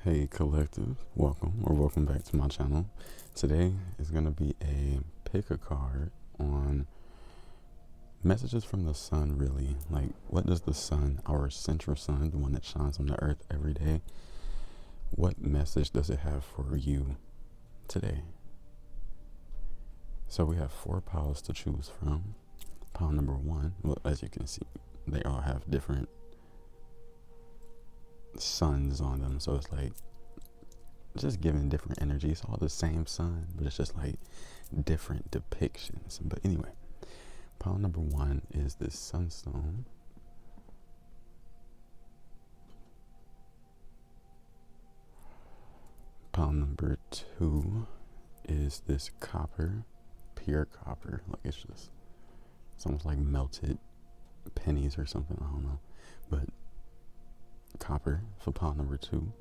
Hey collective, welcome back to my channel. Today is going to be a pick a card on messages from the sun, really. Like, what does the sun, our central sun, the one that shines on the earth every day, what message does it have for you today? So we have 4 piles to choose from. Pile number 1, well, as you can see, they all have different suns on them, so it's like just giving different energy. It's all the same sun, but it's just like different depictions. But anyway, pile number 1 is this Sunstone. Pile number 2 is this copper, pure copper. Like, it's almost like melted pennies or something, I don't know, but copper for pile number 2.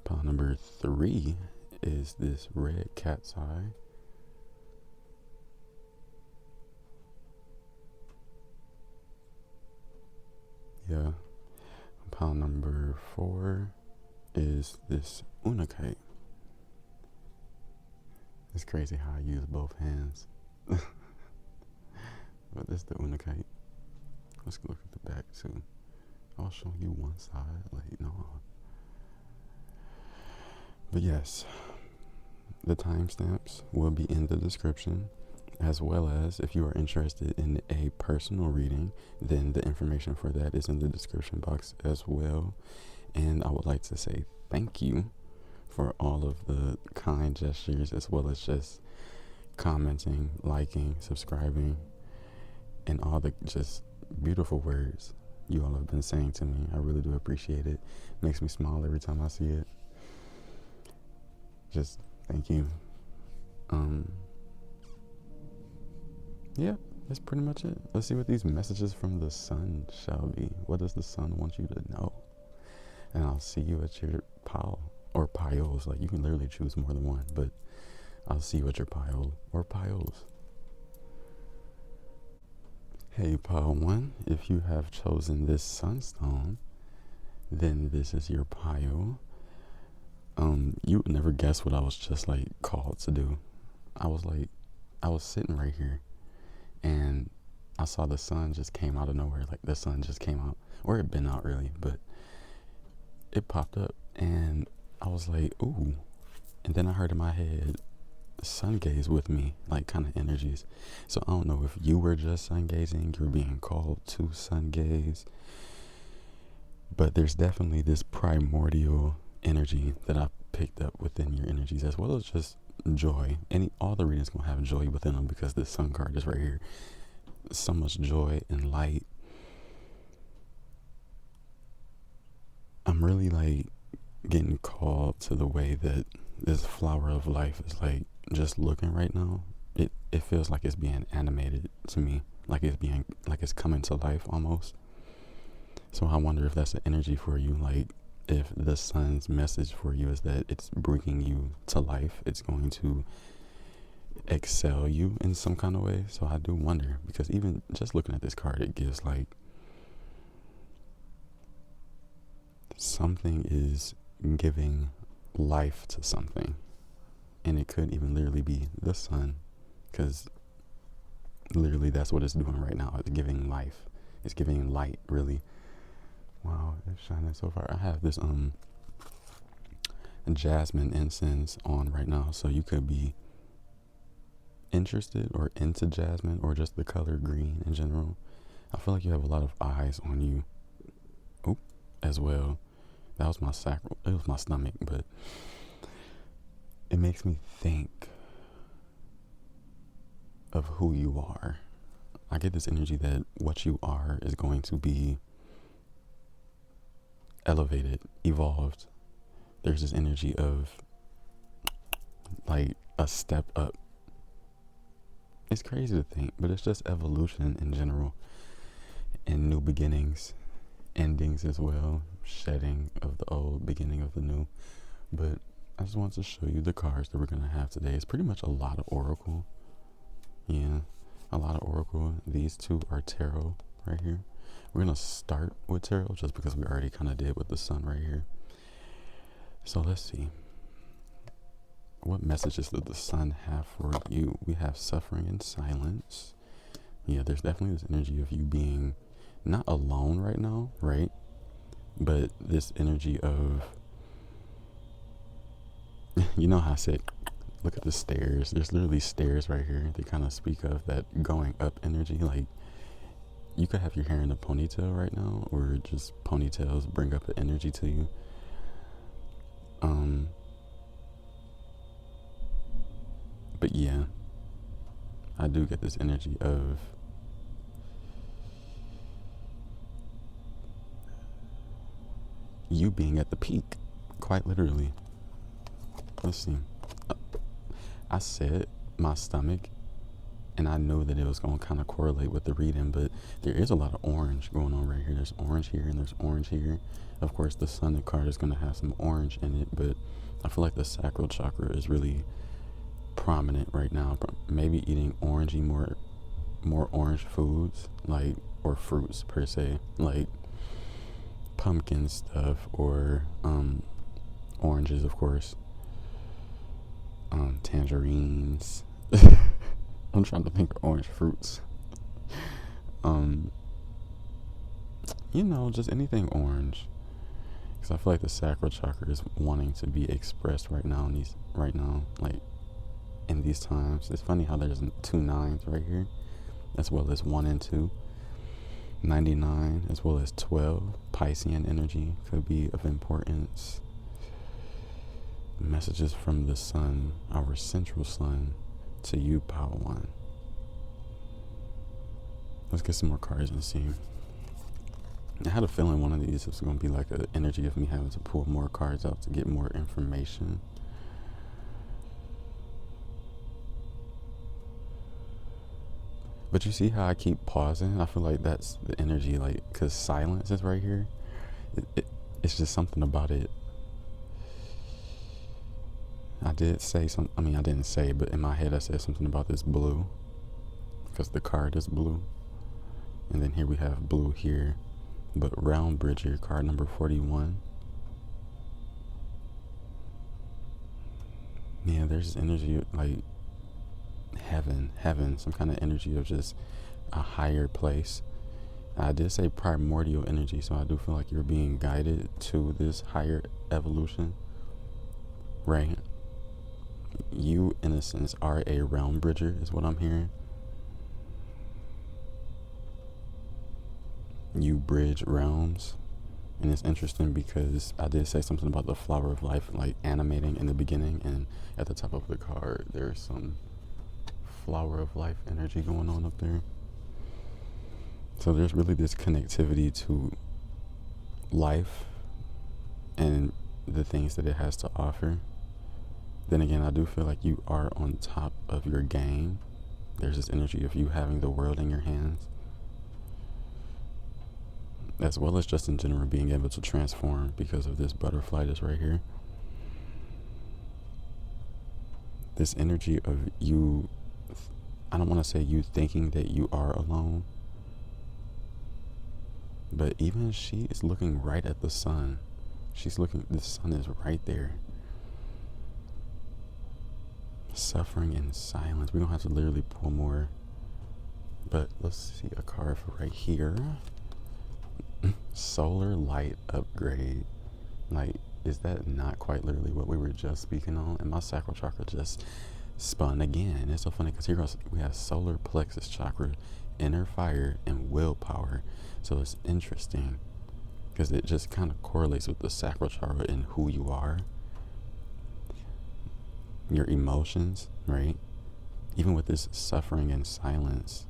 Pile number 3 is this red cat's eye. Yeah. Pile number 4 is this Unakite. It's crazy how I use both hands. But this is the Unakite. Let's look at the back too. I'll show you one side, like, no. But yes, the timestamps will be in the description, as well as if you are interested in a personal reading, then the information for that is in the description box as well. And I would like to say thank you for all of the kind gestures, as well as just commenting, liking, subscribing, and all the just beautiful words you all have been saying to me. I really do appreciate it. Makes me smile every time I see it. Just thank you. Yeah, that's pretty much it. Let's see what these messages from the sun shall be. What does the sun want you to know? And I'll see you at your pile or piles. Like, you can literally choose more than one, but I'll see you at your pile or piles. Hey, pile 1, if you have chosen this Sunstone, then this is your pile. You would never guess what I was just like called to do. I was sitting right here and I saw the sun just came out of nowhere. Like, the sun just came out, or it'd been out really, but it popped up and I was like, ooh. And then I heard in my head, sun gaze with me, like, kind of energies. So I don't know if you were just sun gazing, you're being called to sun gaze, but there's definitely this primordial energy that I picked up within your energies, as well as just joy. All the readings gonna have joy within them, because this sun card is right here. So much joy and light. I'm really like getting called to the way that this flower of life is like just looking right now. It feels like it's being animated to me, like it's coming to life almost. So I wonder if that's the energy for you, like if the sun's message for you is that it's bringing you to life, it's going to excel you in some kind of way. So I do wonder, because even just looking at this card, it gives like something is giving life to something, and it could even literally be the sun, because literally that's what it's doing right now. It's giving life, it's giving light, really. Wow, it's shining so far. I have this jasmine incense on right now, so you could be interested or into jasmine, or just the color green in general. I feel like you have a lot of eyes on you. Oh, as well. That was my sacral. It was my stomach, but it makes me think of who you are. I get this energy that what you are is going to be elevated, evolved. There's this energy of like a step up. It's crazy to think, but it's just evolution in general, and new beginnings, endings as well, shedding of the old, beginning of the new. But I just wanted to show you the cards that we're going to have today. It's pretty much a lot of oracle. Yeah, a lot of oracle. These 2 are tarot right here. We're going to start with tarot just because we already kind of did with the sun right here. So let's see. What messages does the sun have for you? We have suffering and silence. Yeah, there's definitely this energy of you being not alone right now, right? But this energy of, you know how I said, look at the stairs. There's literally stairs right here. They kind of speak of that going up energy. Like, you could have your hair in a ponytail right now, or just ponytails bring up an energy to you. But yeah, I do get this energy of you being at the peak, quite literally. Let's see. I said my stomach, and I know that it was going to kind of correlate with the reading, but there is a lot of orange going on right here. There's orange here and there's orange here. Of course, the sun card is going to have some orange in it, but I feel like the sacral chakra is really prominent right now. Maybe eating orangey, more orange foods, like, or fruits per se, like pumpkin stuff, or oranges, of course, tangerines. I'm trying to think of orange fruits. You know, just anything orange, because I feel like the sacral chakra is wanting to be expressed right now like in these times. It's funny how there's 2 9s right here, as well as 1 and 2. 99 as well as 12. Piscean energy could be of importance. Messages from the sun, our central sun, to you, Power One. Let's get some more cards and see. I had a feeling one of these was going to be like an energy of me having to pull more cards out to get more information. But you see how I keep pausing? I feel like that's the energy, like, because silence is right here. It's just something about it. I did say something, I mean, I didn't say, but in my head I said something about this blue, because the card is blue. And then here we have blue here, but Round Bridger, card number 41. Yeah, there's this energy like heaven, some kind of energy of just a higher place. I did say primordial energy, so I do feel like you're being guided to this higher evolution, right? You, in a sense, are a realm bridger, is what I'm hearing. You bridge realms. And it's interesting because I did say something about the flower of life, like animating in the beginning, and at the top of the card, there's some flower of life energy going on up there. So there's really this connectivity to life and the things that it has to offer. Then again, I do feel like you are on top of your game. There's this energy of you having the world in your hands, as well as just in general being able to transform because of this butterfly that's right here. This energy of you, I don't want to say you thinking that you are alone, but even she is looking right at the sun. She's looking, the sun is right there. Suffering in silence. We don't have to literally pull more, but let's see a card for right here. Solar light upgrade. Like, is that not quite literally what we were just speaking on? And my sacral chakra just spun again. It's so funny because here we have solar plexus chakra, inner fire, and willpower. So it's interesting because it just kind of correlates with the sacral chakra and who you are, your emotions, right? Even with this suffering and silence,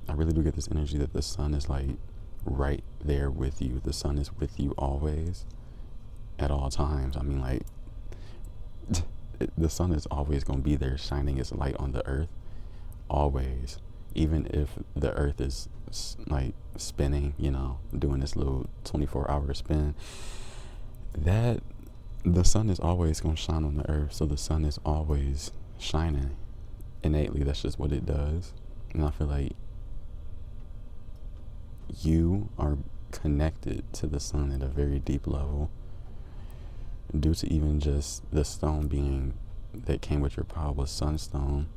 I really do get this energy that the sun is like right there with you. The sun is with you always, at all times. I mean, like, the sun is always going to be there shining its light on the earth, always. Even if the earth is like spinning, you know, doing this little 24-hour spin, that the sun is always going to shine on the earth. So the sun is always shining innately. That's just what it does. And I feel like you are connected to the sun at a very deep level. due to even just the stone being that came with your pile was Sunstone,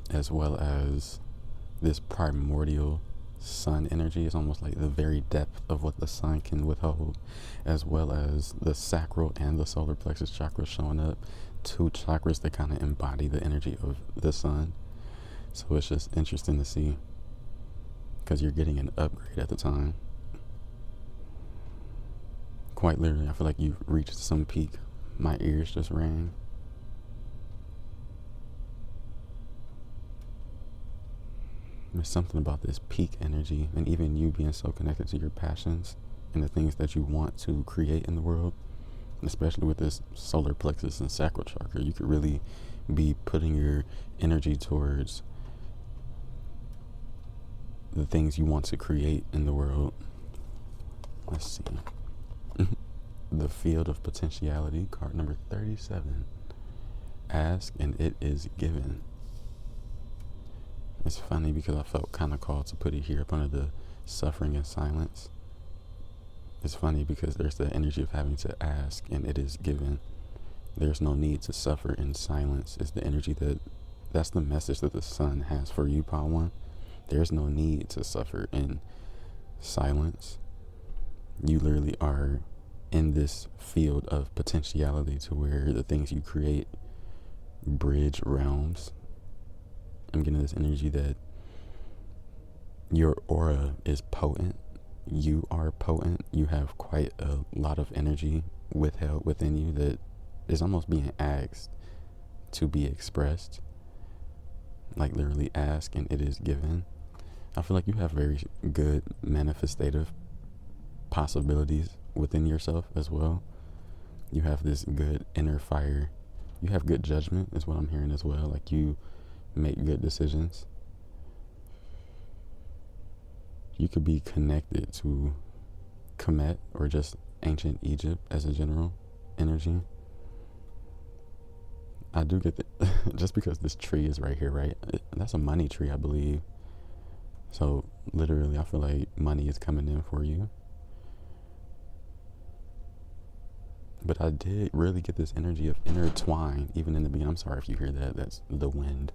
as well as this primordial sun energy is almost like the very depth of what the sun can withhold, as well as the sacral and the solar plexus chakra showing up, two chakras that kind of embody the energy of the sun. So it's just interesting to see, because you're getting an upgrade at the time. Quite literally, I feel like you've reached some peak. My ears just rang. There's something about this peak energy, and even you being so connected to your passions and the things that you want to create in the world, especially with this solar plexus and sacral chakra. You could really be putting your energy towards the things you want to create in the world. Let's see. The field of potentiality, card number 37. Ask and it is given. It's funny because I felt kind of called to put it here up under the suffering and silence. It's funny because there's the energy of having to ask and it is given. There's no need to suffer in silence. It's the energy that's the message that the sun has for you, Pile 1. There's no need to suffer in silence. You literally are in this field of potentiality to where the things you create bridge realms. I'm getting this energy that your aura is potent. You are potent. You have quite a lot of energy withheld within you that is almost being asked to be expressed. Like literally ask and it is given. I feel like you have very good manifestative possibilities within yourself as well. You have this good inner fire. You have good judgment is what I'm hearing as well. Like you make good decisions. You could be connected to Kemet or just ancient Egypt as a general energy. I do get that just because this tree is right here, right? That's a money tree, I believe. So literally, I feel like money is coming in for you. But I did really get this energy of intertwined, even in the beginning. I'm sorry if you hear that. That's the wind.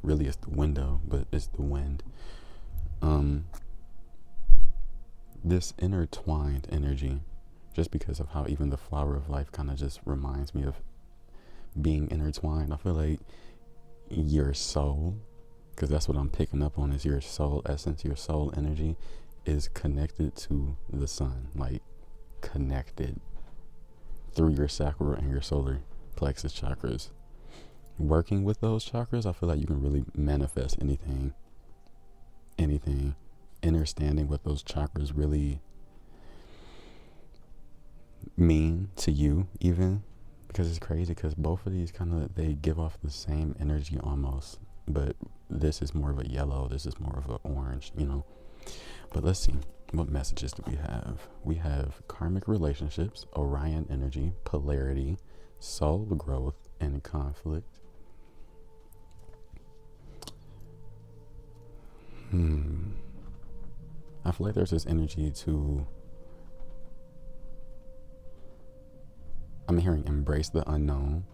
Really, it's the window, but it's the wind. This intertwined energy, just because of how even the flower of life kind of just reminds me of being intertwined. I feel like your soul, because that's what I'm picking up on, is your soul essence, your soul energy is connected to the sun, like connected through your sacral and your solar plexus chakras. Working with those chakras, I feel like you can really manifest anything. Understanding what those chakras really mean to you, even, because it's crazy because both of these they give off the same energy almost, but this is more of a yellow, this is more of an orange, But let's see, what messages do we have? We have karmic relationships, Orion energy, polarity, soul growth, and conflict. I feel like there's this energy to, I'm hearing embrace the unknown,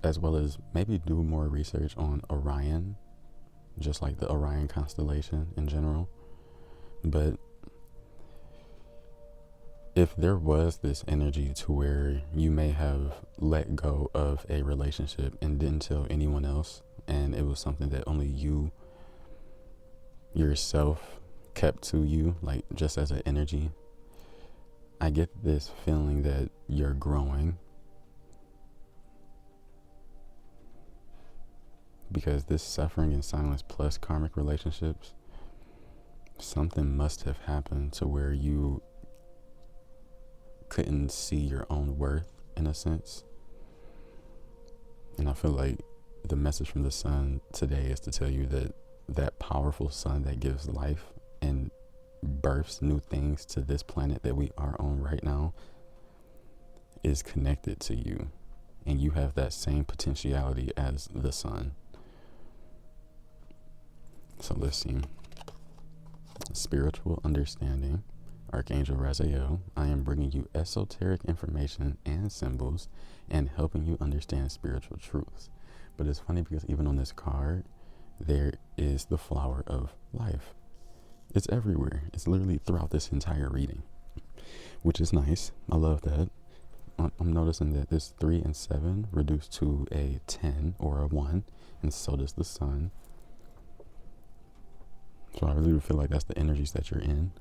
as well as maybe do more research on Orion, just like the Orion constellation in general. But if there was this energy to where you may have let go of a relationship and didn't tell anyone else, and it was something that only you yourself kept to you, like just as an energy, I get this feeling that you're growing, because this suffering and silence plus karmic relationships, something must have happened to where you couldn't see your own worth in a sense. And I feel like the message from the sun today is to tell you that that powerful sun that gives life and births new things to this planet that we are on right now is connected to you, and you have that same potentiality as the sun. So let's see. Spiritual understanding, Archangel Raziel. I am bringing you esoteric information and symbols and helping you understand spiritual truths. But it's funny because even on this card, there is the flower of life. It's everywhere. It's literally throughout this entire reading, which is nice. I love that. I'm noticing that this 3 and 7 reduced to a 10 or a 1, and so does the sun. So I really feel like that's the energies that you're in.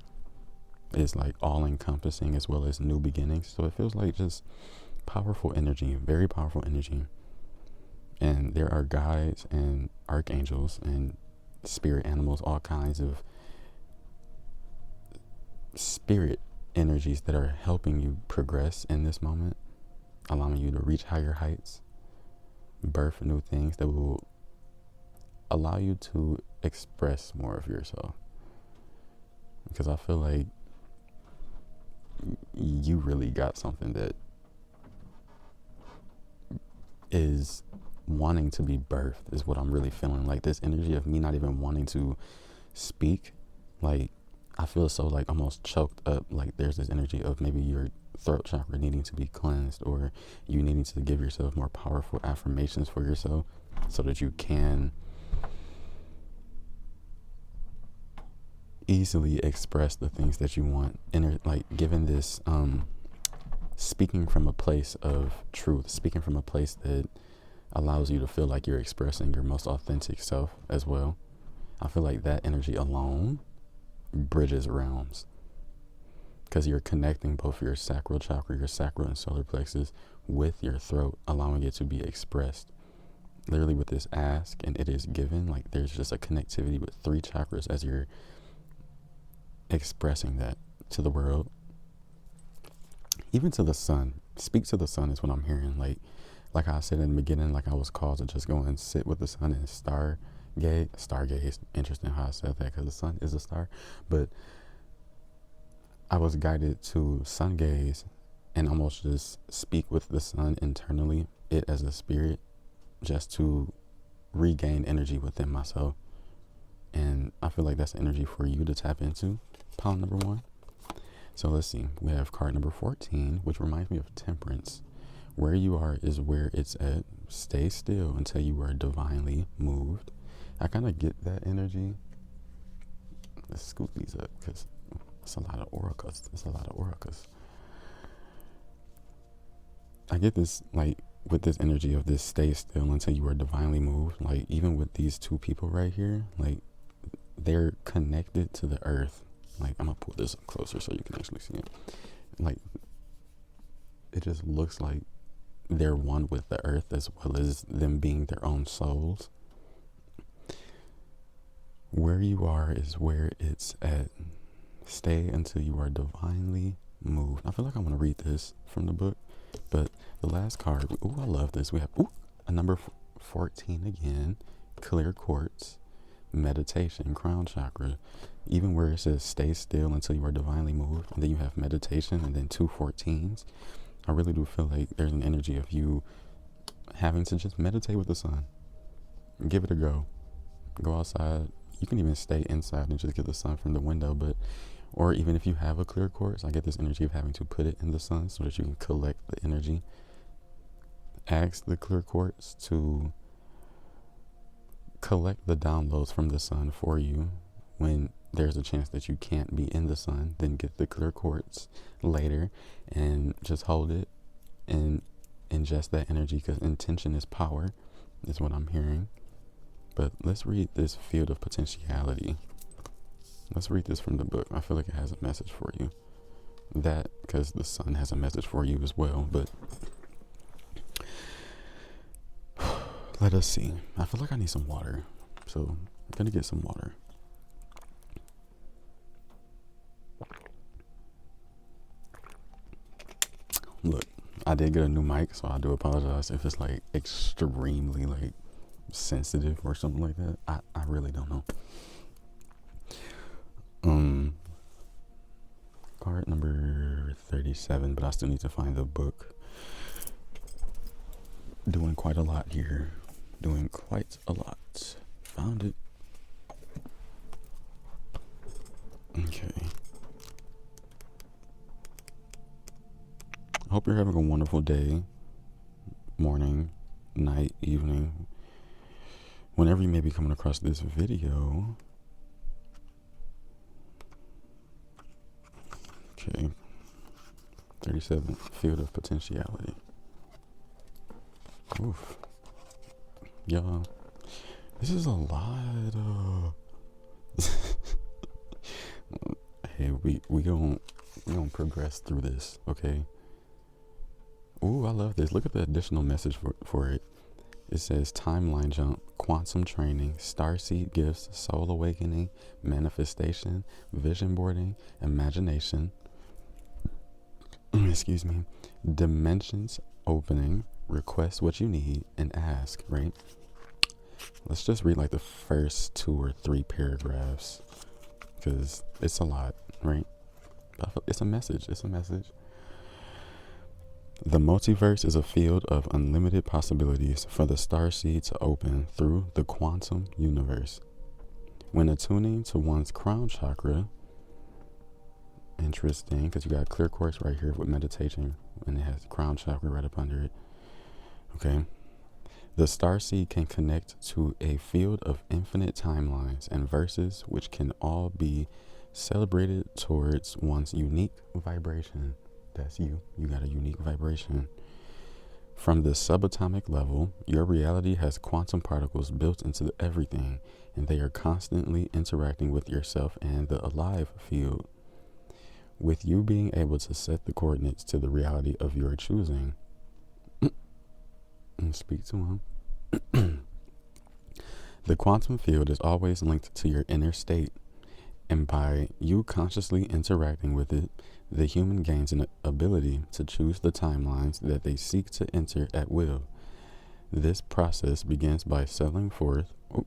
It's like all encompassing as well as new beginnings. So it feels like just powerful energy, very powerful energy. And there are guides and archangels and spirit animals, all kinds of spirit energies that are helping you progress in this moment, allowing you to reach higher heights, birth new things that will allow you to express more of yourself. Because I feel like you really got something that is wanting to be birthed, is what I'm really feeling. Like this energy of me not even wanting to speak, like I feel so like almost choked up. Like there's this energy of maybe your throat chakra needing to be cleansed, or you needing to give yourself more powerful affirmations for yourself so that you can easily express the things that you want. Like given this speaking from a place of truth, speaking from a place that allows you to feel like you're expressing your most authentic self as well. I feel like that energy alone bridges realms, because you're connecting both your sacral chakra, your sacral and solar plexus, with your throat, allowing it to be expressed. Literally with this ask and it is given, like there's just a connectivity with 3 chakras as you're expressing that to the world. Even to the sun. Speak to the sun is what I'm hearing. Like I said in the beginning, like I was called to just go and sit with the sun and stargaze. Interesting how I said that, because the sun is a star. But I was guided to sun gaze and almost just speak with the sun internally, it as a spirit, just to regain energy within myself. And I feel like that's energy for you to tap into. Pile number 1. So let's see. We have card number 14, which reminds me of temperance. Where you are is where it's at. Stay still until you are divinely moved. I kind of get that energy. Let's scoop these up because it's a lot of oracles. I get this, like, with this energy of this stay still until you are divinely moved. Like, even with these 2 people right here, like, they're connected to the earth. Like, I'm gonna pull this up closer so you can actually see it. Like, it just looks like they're one with the earth as well as them being their own souls. Where you are is where it's at. Stay until you are divinely moved. I feel like I want to read this from the book, but the last card, ooh, I love this. We have a number 14 again, clear quartz, meditation, crown chakra. Even where it says stay still until you are divinely moved, and then you have meditation and then 2 14s. I really do feel like there's an energy of you having to just meditate with the sun. Give it a go. Go outside. You can even stay inside and just get the sun from the window, or even if you have a clear quartz, I get this energy of having to put it in the sun so that you can collect the energy. Ask the clear quartz to collect the downloads from the sun for you. When there's a chance that you can't be in the sun, then get the clear quartz later and just hold it and ingest that energy, because intention is power, is what I'm hearing. But let's read this field of potentiality. Let's read this from the book. I feel like it has a message for you. That, because the sun has a message for you as well. But let us see. I feel like I need some water. So I'm going to get some water. Look, I did get a new mic, so I do apologize if it's like extremely like sensitive or something like that. I really don't know. Card number 37, but I still need to find the book. Doing quite a lot here. Found it. Okay. hope you're having a wonderful day, morning, night, evening, whenever you may be coming across this video. Okay, 37, field of potentiality. Oof. Y'all, this is a lot of... Hey, we gonna progress through this, okay? Ooh, I love this. Look at the additional message for it. It says timeline jump, quantum training, starseed gifts, soul awakening, manifestation, vision boarding, imagination, excuse me, dimensions opening, request what you need, and ask, right? Let's just read like the first 2 or 3 paragraphs because it's a lot, right? It's a message. It's a message. The multiverse is a field of unlimited possibilities for the starseed to open through the quantum universe. When attuning to one's crown chakra, interesting, because you got clear quartz right here with meditation, and it has crown chakra right up under it. Okay. The starseed can connect to a field of infinite timelines and verses which can all be celebrated towards one's unique vibration. That's you. You got a unique vibration. From the subatomic level, your reality has quantum particles built into everything, and they are constantly interacting with yourself and the alive field. With you being able to set the coordinates to the reality of your choosing, and speak to him. The quantum field is always linked to your inner state, and by you consciously interacting with it, the human gains an ability to choose the timelines that they seek to enter at will. This process begins by setting forth the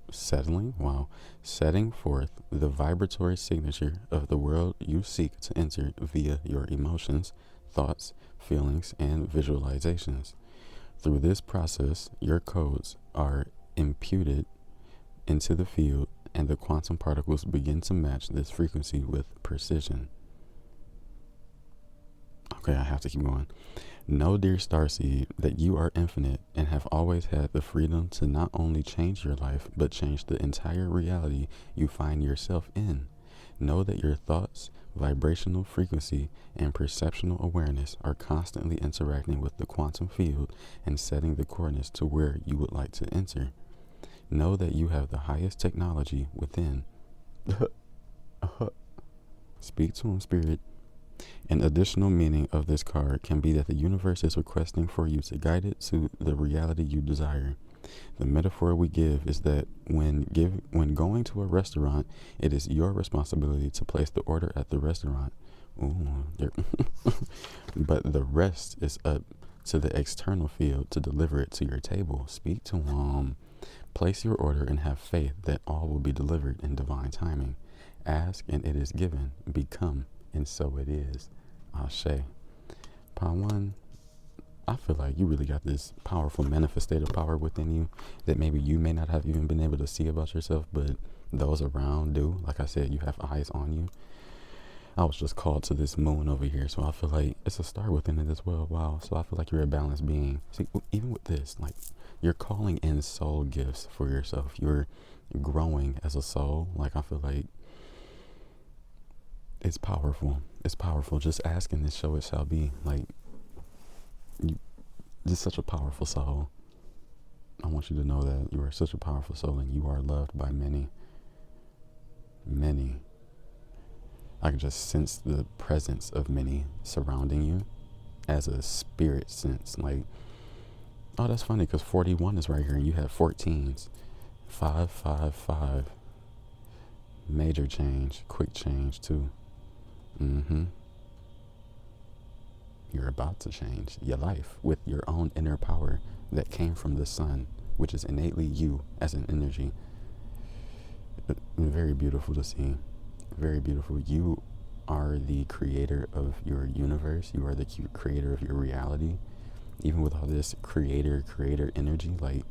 vibratory signature of the world you seek to enter via your emotions, thoughts, feelings, and visualizations. Through this process, your codes are imputed into the field, and the quantum particles begin to match this frequency with precision. Okay, I have to keep going. Know, dear starseed, that you are infinite and have always had the freedom to not only change your life, but change the entire reality you find yourself in. Know that your thoughts, vibrational frequency, and perceptual awareness are constantly interacting with the quantum field and setting the coordinates to where you would like to enter. Know that you have the highest technology within. Speak to him, spirit. An additional meaning of this card can be that the universe is requesting for you to guide it to the reality you desire. The metaphor we give is that when going to a restaurant, it is your responsibility to place the order at the restaurant. But the rest is up to the external field to deliver it to your table. Speak to him. Place your order and have faith that all will be delivered in divine timing. Ask and it is given. Become and so it is. Ashe. Part 1. I feel like you really got this powerful manifestative power within you that maybe you may not have even been able to see about yourself, but those around do. Like I said, you have eyes on you. I was just called to this moon over here, so I feel like it's a star within it as well. Wow. So I feel like you're a balanced being. See, even with this, like, you're calling in soul gifts for yourself. You're growing as a soul. Like, I feel like it's powerful. It's powerful. Just asking this, show it shall be. Like, you're such a powerful soul. I want you to know that you are such a powerful soul and you are loved by many. Many. I can just sense the presence of many surrounding you as a spirit sense. Like, oh, that's funny because 41 is right here and you have 14s. 555. Major change. Quick change too. You're about to change your life with your own inner power that came from the sun, which is innately you as an energy. Very beautiful to see. Very beautiful. You are the creator of your universe. You are the creator of your reality. Even with all this creator energy, like,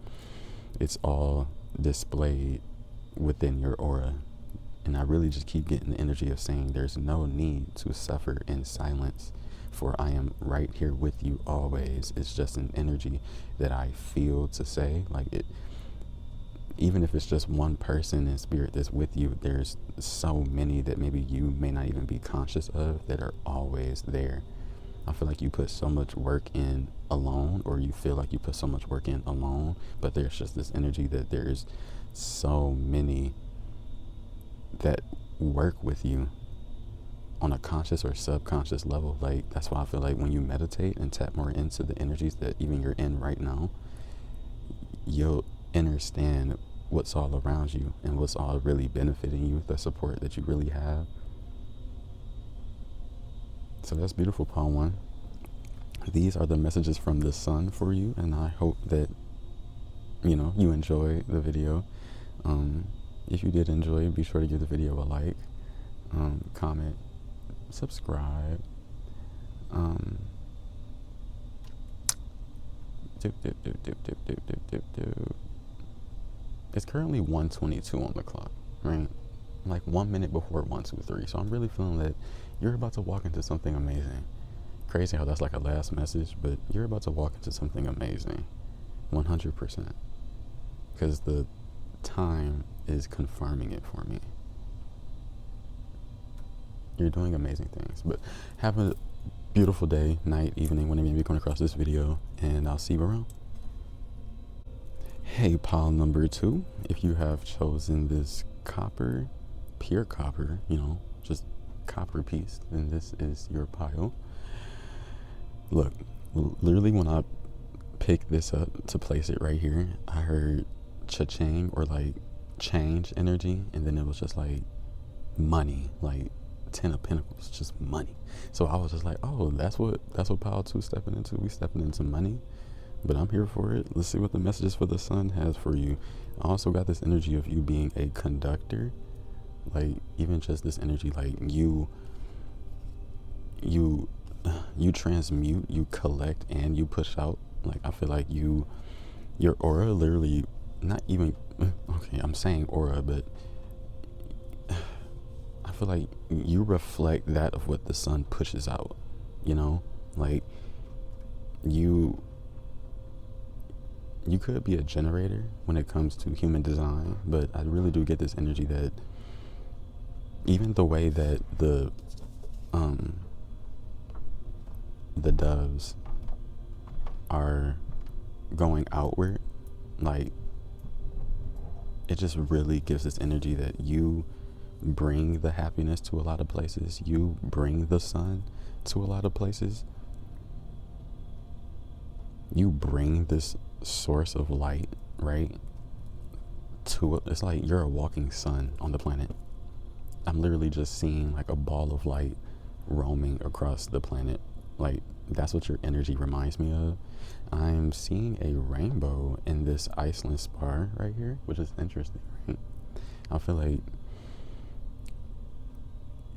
it's all displayed within your aura. And I really just keep getting the energy of saying there's no need to suffer in silence for I am right here with you always. It's just an energy that I feel to say, like it, even if it's just one person in spirit that's with you, there's so many that maybe you may not even be conscious of that are always there. I feel like you put so much work in alone, or you feel like you put so much work in alone, but there's just this energy that there's so many that work with you on a conscious or subconscious level. Like, that's why I feel like when you meditate and tap more into the energies that even you're in right now, you'll understand what's all around you and what's all really benefiting you, the support that you really have. So that's beautiful, Pile 1. These are the messages from the sun for you, and I hope that, you know, you enjoy the video. If you did enjoy, be sure to give the video a like, comment, subscribe. It's currently 1:22 on the clock, right? Like 1 minute before 1, 2, 3. So I'm really feeling that you're about to walk into something amazing. Crazy how that's like a last message, but you're about to walk into something amazing, 100%. Because the time is confirming it for me. You're doing amazing things. But have a beautiful day, night, evening, whenever you come across this video, and I'll see you around. Hey, pile number 2, if you have chosen this copper, pure copper, you know, just copper piece, then this is your pile. Look, literally when I picked this up to place it right here, I heard cha-ching, or like change energy, and then it was just like money, like 10 of Pentacles, just money. So I was just like, oh, that's what pile 2 stepping into. We stepping into money. But I'm here for it. Let's see what the messages for the sun has for you. I also got this energy of you being a conductor. Like, even just this energy, like you transmute, you collect, and you push out. Like, I feel like your aura literally, not even, okay, I'm saying aura, but I feel like you reflect that of what the sun pushes out, you know? Like, you could be a generator when it comes to human design, but I really do get this energy that even the way that the doves are going outward, like, it just really gives this energy that you bring the happiness to a lot of places. You bring the sun to a lot of places. You bring this source of light, right, to it. It's like you're a walking sun on the planet. I'm literally just seeing like a ball of light roaming across the planet. Like, that's what your energy reminds me of. I'm seeing a rainbow in this Iceland spar right here, which is interesting, right? I feel like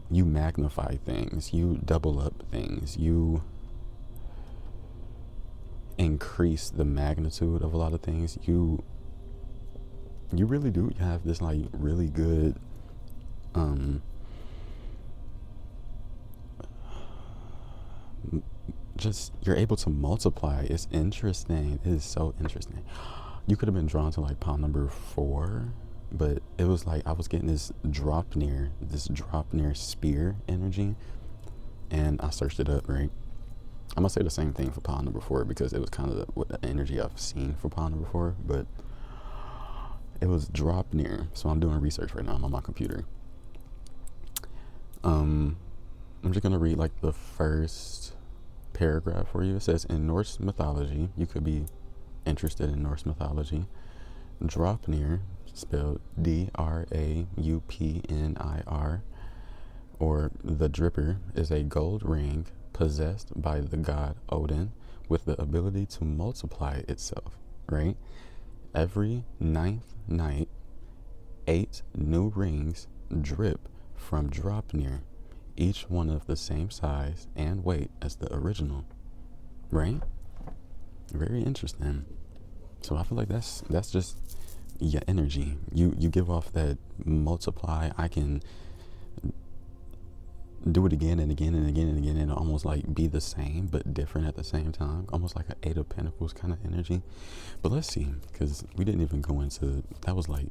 you magnify things, you double up things, you increase the magnitude of a lot of things. You really do have this like really good just, you're able to multiply. It's interesting. It is so interesting. You could have been drawn to like pile number 4, but it was like I was getting this drop near spear energy, and I searched it up, right? I'm gonna say the same thing for pile number 4 because it was kind of what the energy I've seen for pile number 4, but it was drop near. So I'm doing research right now on my computer. I'm just gonna read like the first paragraph for you. It says, in Norse mythology, you could be interested in Norse mythology, Draupnir, spelled Draupnir, or the Dripper, is a gold ring possessed by the god Odin with the ability to multiply itself, right? Every 9th night, 8 new rings drip from Draupnir, each one of the same size and weight as the original, right? Very interesting. So I feel like that's just your energy. You give off that multiply. do it again and again and again and again, and almost like be the same but different at the same time, almost like an Eight of Pentacles kind of energy. But let's see, because we didn't even go into that. Was like,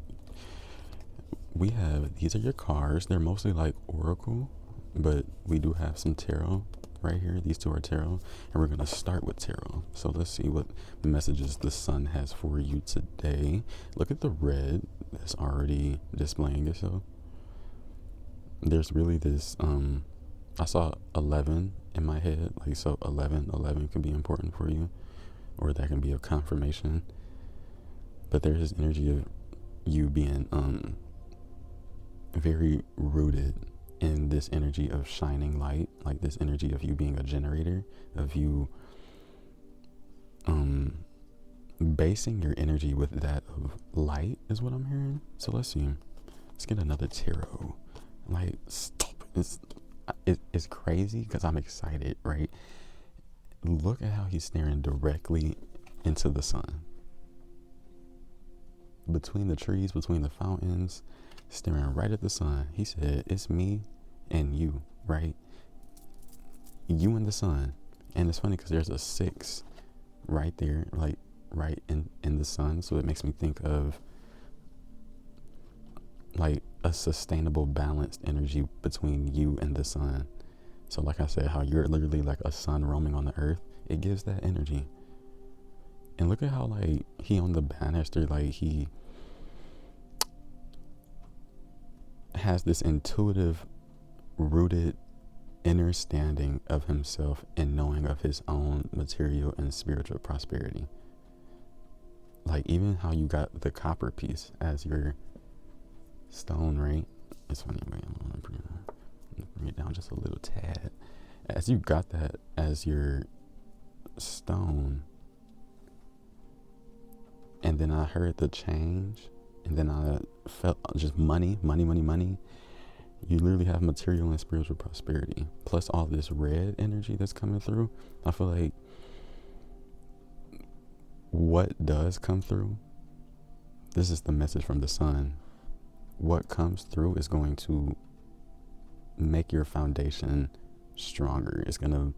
we have, these are your cards. They're mostly like oracle, but we do have some tarot right here. These two are tarot, and we're going to start with tarot. So let's see what messages the sun has for you today. Look at the red that's already displaying itself. There's really this, I saw 11 in my head, like, so 11 can be important for you, or that can be a confirmation. But there's this energy of you being very rooted in this energy of shining light, like this energy of you being a generator, of you basing your energy with that of light is what I'm hearing. So let's see. Let's get another tarot. Like, stop. It's crazy because I'm excited, right? Look at how he's staring directly into the sun. Between the trees, between the fountains, staring right at the sun. He said, it's me and you, right? You and the sun. And it's funny because there's a 6 right there, like right in the sun. So it makes me think of like a sustainable, balanced energy between you and the sun. So like I said, how you're literally like a sun roaming on the earth, it gives that energy. And look at how like he on the banister, like he has this intuitive, rooted understanding of himself and knowing of his own material and spiritual prosperity. Like even how you got the copper piece as your stone, right? It's funny. Wait, I'm gonna bring it down just a little tad. As you got that as your stone, and then I heard the change, and then I felt just money. You literally have material and spiritual prosperity, plus all this red energy that's coming through. I feel like what does come through, this is the message from the sun. What comes through is going to make your foundation stronger. It's going to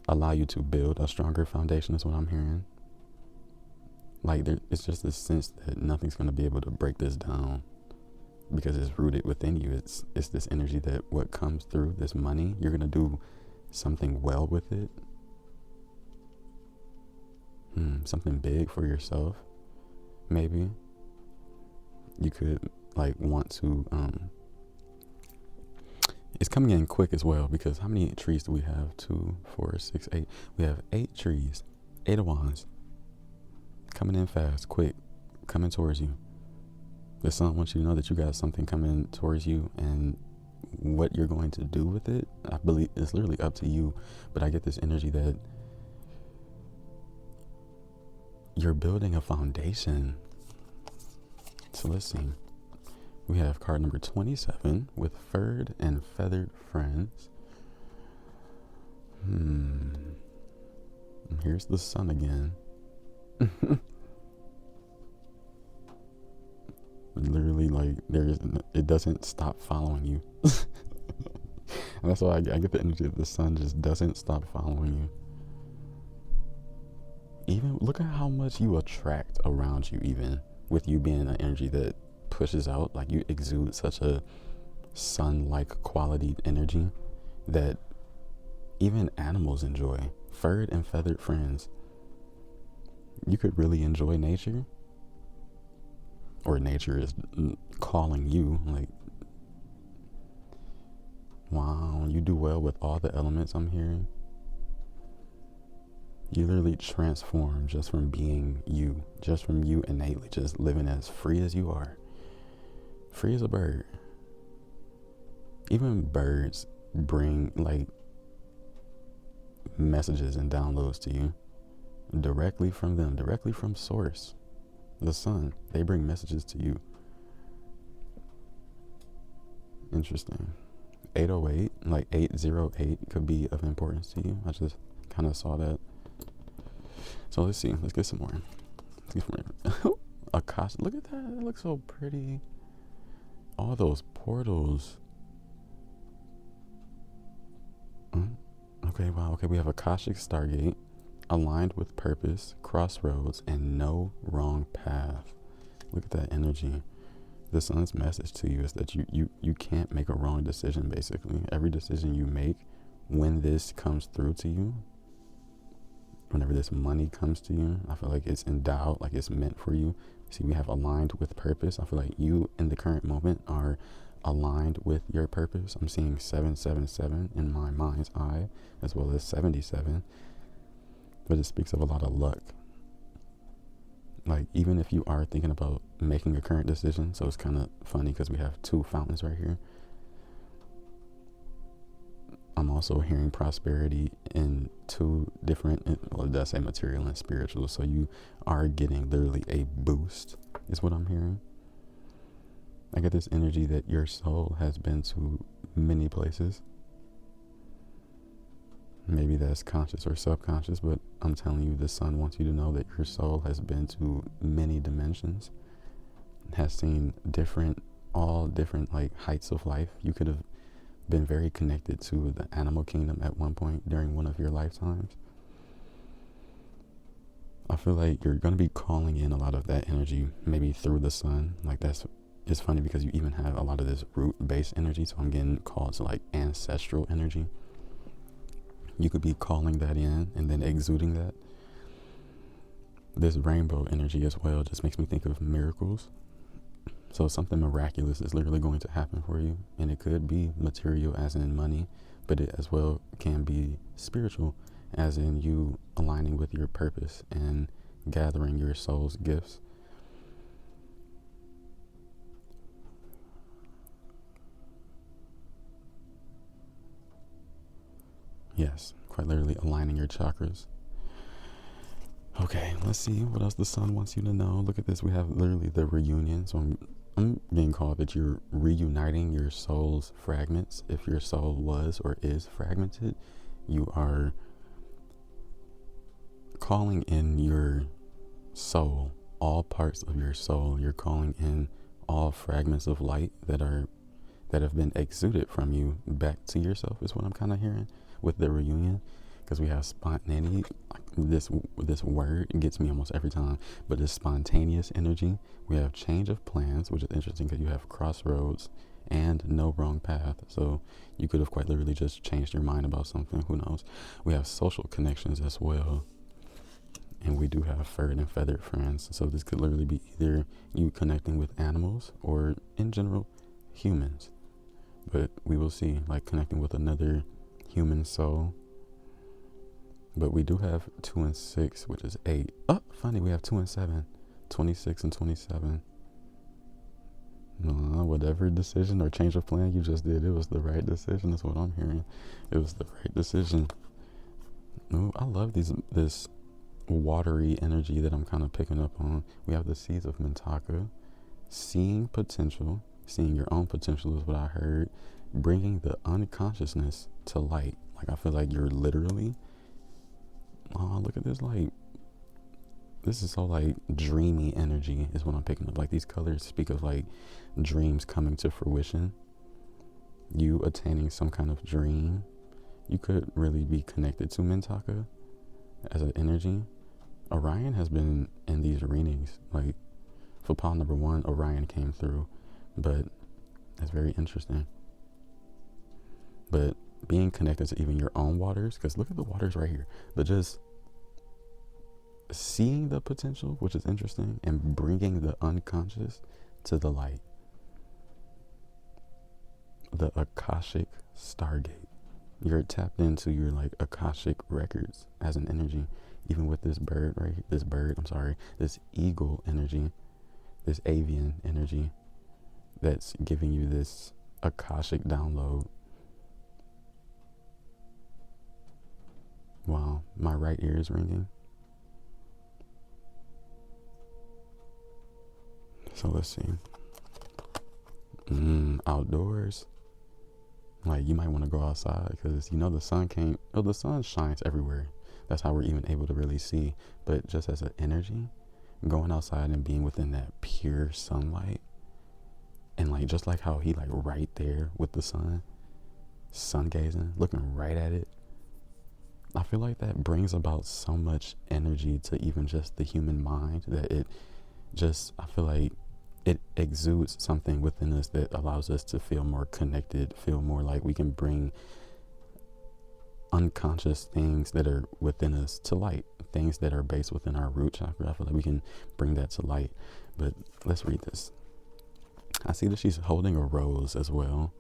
allow you to build a stronger foundation, is what I'm hearing. Like it's just this sense that nothing's going to be able to break this down because it's rooted within you. It's this energy that what comes through, this money, you're going to do something well with it. Something big for yourself, maybe. You could like want to, it's coming in quick as well, because how many trees do we have? 2, 4, 6, 8. We have 8 trees, 8 of wands. Coming in fast, quick, coming towards you. The sun wants you to know that you got something coming towards you, and what you're going to do with it, I believe it's literally up to you. But I get this energy that you're building a foundation. So let's see. We have card number 27 with furred and feathered friends. Here's the sun again. Literally, like it doesn't stop following you. And that's why I get the energy that the sun just doesn't stop following you. Even look at how much you attract around you, even with you being an energy that pushes out. Like you exude such a sun-like quality energy that even animals enjoy. Furred and feathered friends. You could really enjoy nature, or nature is calling you. Like, wow, you do well with all the elements I'm hearing. You literally transform just from being you, just from you innately, just living as free as you are. Free as a bird. Even birds bring like messages and downloads to you directly from them, directly from source, the sun. They bring messages to you. Interesting. 808, like 808 could be of importance to you. I just kind of saw that. So let's see. Let's get some more. Let's get some more. Akashic. Look at that. It looks so pretty. All those portals. Okay, wow. Okay, we have Akashic Stargate, aligned with purpose, crossroads, and no wrong path. Look at that energy. The sun's message to you is that you can't make a wrong decision, basically. Every decision you make, when this comes through to you, whenever this money comes to you, I feel like it's endowed, like it's meant for you. See, we have aligned with purpose. I feel like you in the current moment are aligned with your purpose. I'm seeing 777 in my mind's eye, as well as 77. But it speaks of a lot of luck. Like, even if you are thinking about making a current decision, so it's kind of funny because we have two fountains right here. I'm also hearing prosperity in two different, well, it does say material and spiritual. So you are getting literally a boost, is what I'm hearing. I get this energy that your soul has been to many places. Maybe that's conscious or subconscious, but I'm telling you, the sun wants you to know that your soul has been to many dimensions, has seen all different like heights of life. You could have been very connected to the animal kingdom at one point during one of your lifetimes. I feel like you're going to be calling in a lot of that energy, maybe through the sun. Like it's funny because you even have a lot of this root-based energy, so I'm getting called to like ancestral energy. You could be calling that in and then exuding that. This rainbow energy as well just makes me think of miracles. So something miraculous is literally going to happen for you. And it could be material as in money, but it as well can be spiritual as in you aligning with your purpose and gathering your soul's gifts. Yes, quite literally aligning your chakras. Okay, let's see what else the sun wants you to know. Look at this. We have literally the reunion. So I'm being called that you're reuniting your soul's fragments. If your soul was or is fragmented, you are calling in your soul, all parts of your soul. You're calling in all fragments of light that have been exuded from you back to yourself, is what I'm kind of hearing with the reunion. Because we have spontaneity. This word gets me almost every time, but this spontaneous energy. We have change of plans, which is interesting because you have crossroads and no wrong path. So you could have quite literally just changed your mind about something. Who knows? We have social connections as well. And we do have furred and feathered friends. So this could literally be either you connecting with animals or in general humans. But we will see, like connecting with another human soul. But we do have 2 and 6, which is 8. Oh, funny, we have 2 and 7, 26 and 27. Whatever decision or change of plan you just did, it was the right decision. That's what I'm hearing. It was the right decision. Ooh, I love this watery energy that I'm kind of picking up on. We have the seeds of Mintaka. Seeing potential, seeing your own potential is what I heard. Bringing the unconsciousness to light. Like, I feel like you're literally... Oh, look at this, like, this is so, like, dreamy energy is what I'm picking up. Like, these colors speak of, like, dreams coming to fruition. You attaining some kind of dream. You could really be connected to Mintaka as an energy. Orion has been in these readings. Like, for pile number 1, Orion came through. But that's very interesting. But being connected to even your own waters, because look at the waters right here. But just seeing the potential, which is interesting, and bringing the unconscious to the light. The Akashic Stargate. You're tapped into your like Akashic records as an energy, even with this bird right here, this eagle energy, this avian energy that's giving you this Akashic download. Wow, my right ear is ringing. So let's see. Outdoors. Like, you might want to go outside because, the sun the sun shines everywhere. That's how we're even able to really see. But just as an energy, going outside and being within that pure sunlight, and like, just like how he like right there with the sun gazing, looking right at it. I feel like that brings about so much energy to even just the human mind that it just, I feel like it exudes something within us that allows us to feel more connected, feel more like we can bring unconscious things that are within us to light, things that are based within our root chakra. I feel like we can bring that to light. But let's read this. I see that she's holding a rose as well,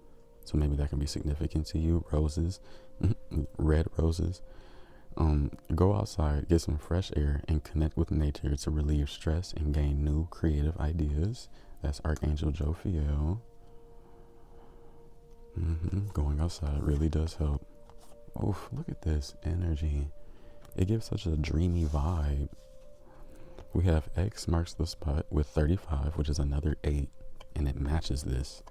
so maybe that can be significant to you. Roses, red roses. Go outside, get some fresh air, and connect with nature to relieve stress and gain new creative ideas. That's Archangel Jophiel. Going outside really does help. Oof, look at this energy. It gives such a dreamy vibe. We have X marks the spot with 35, which is another 8, and it matches this.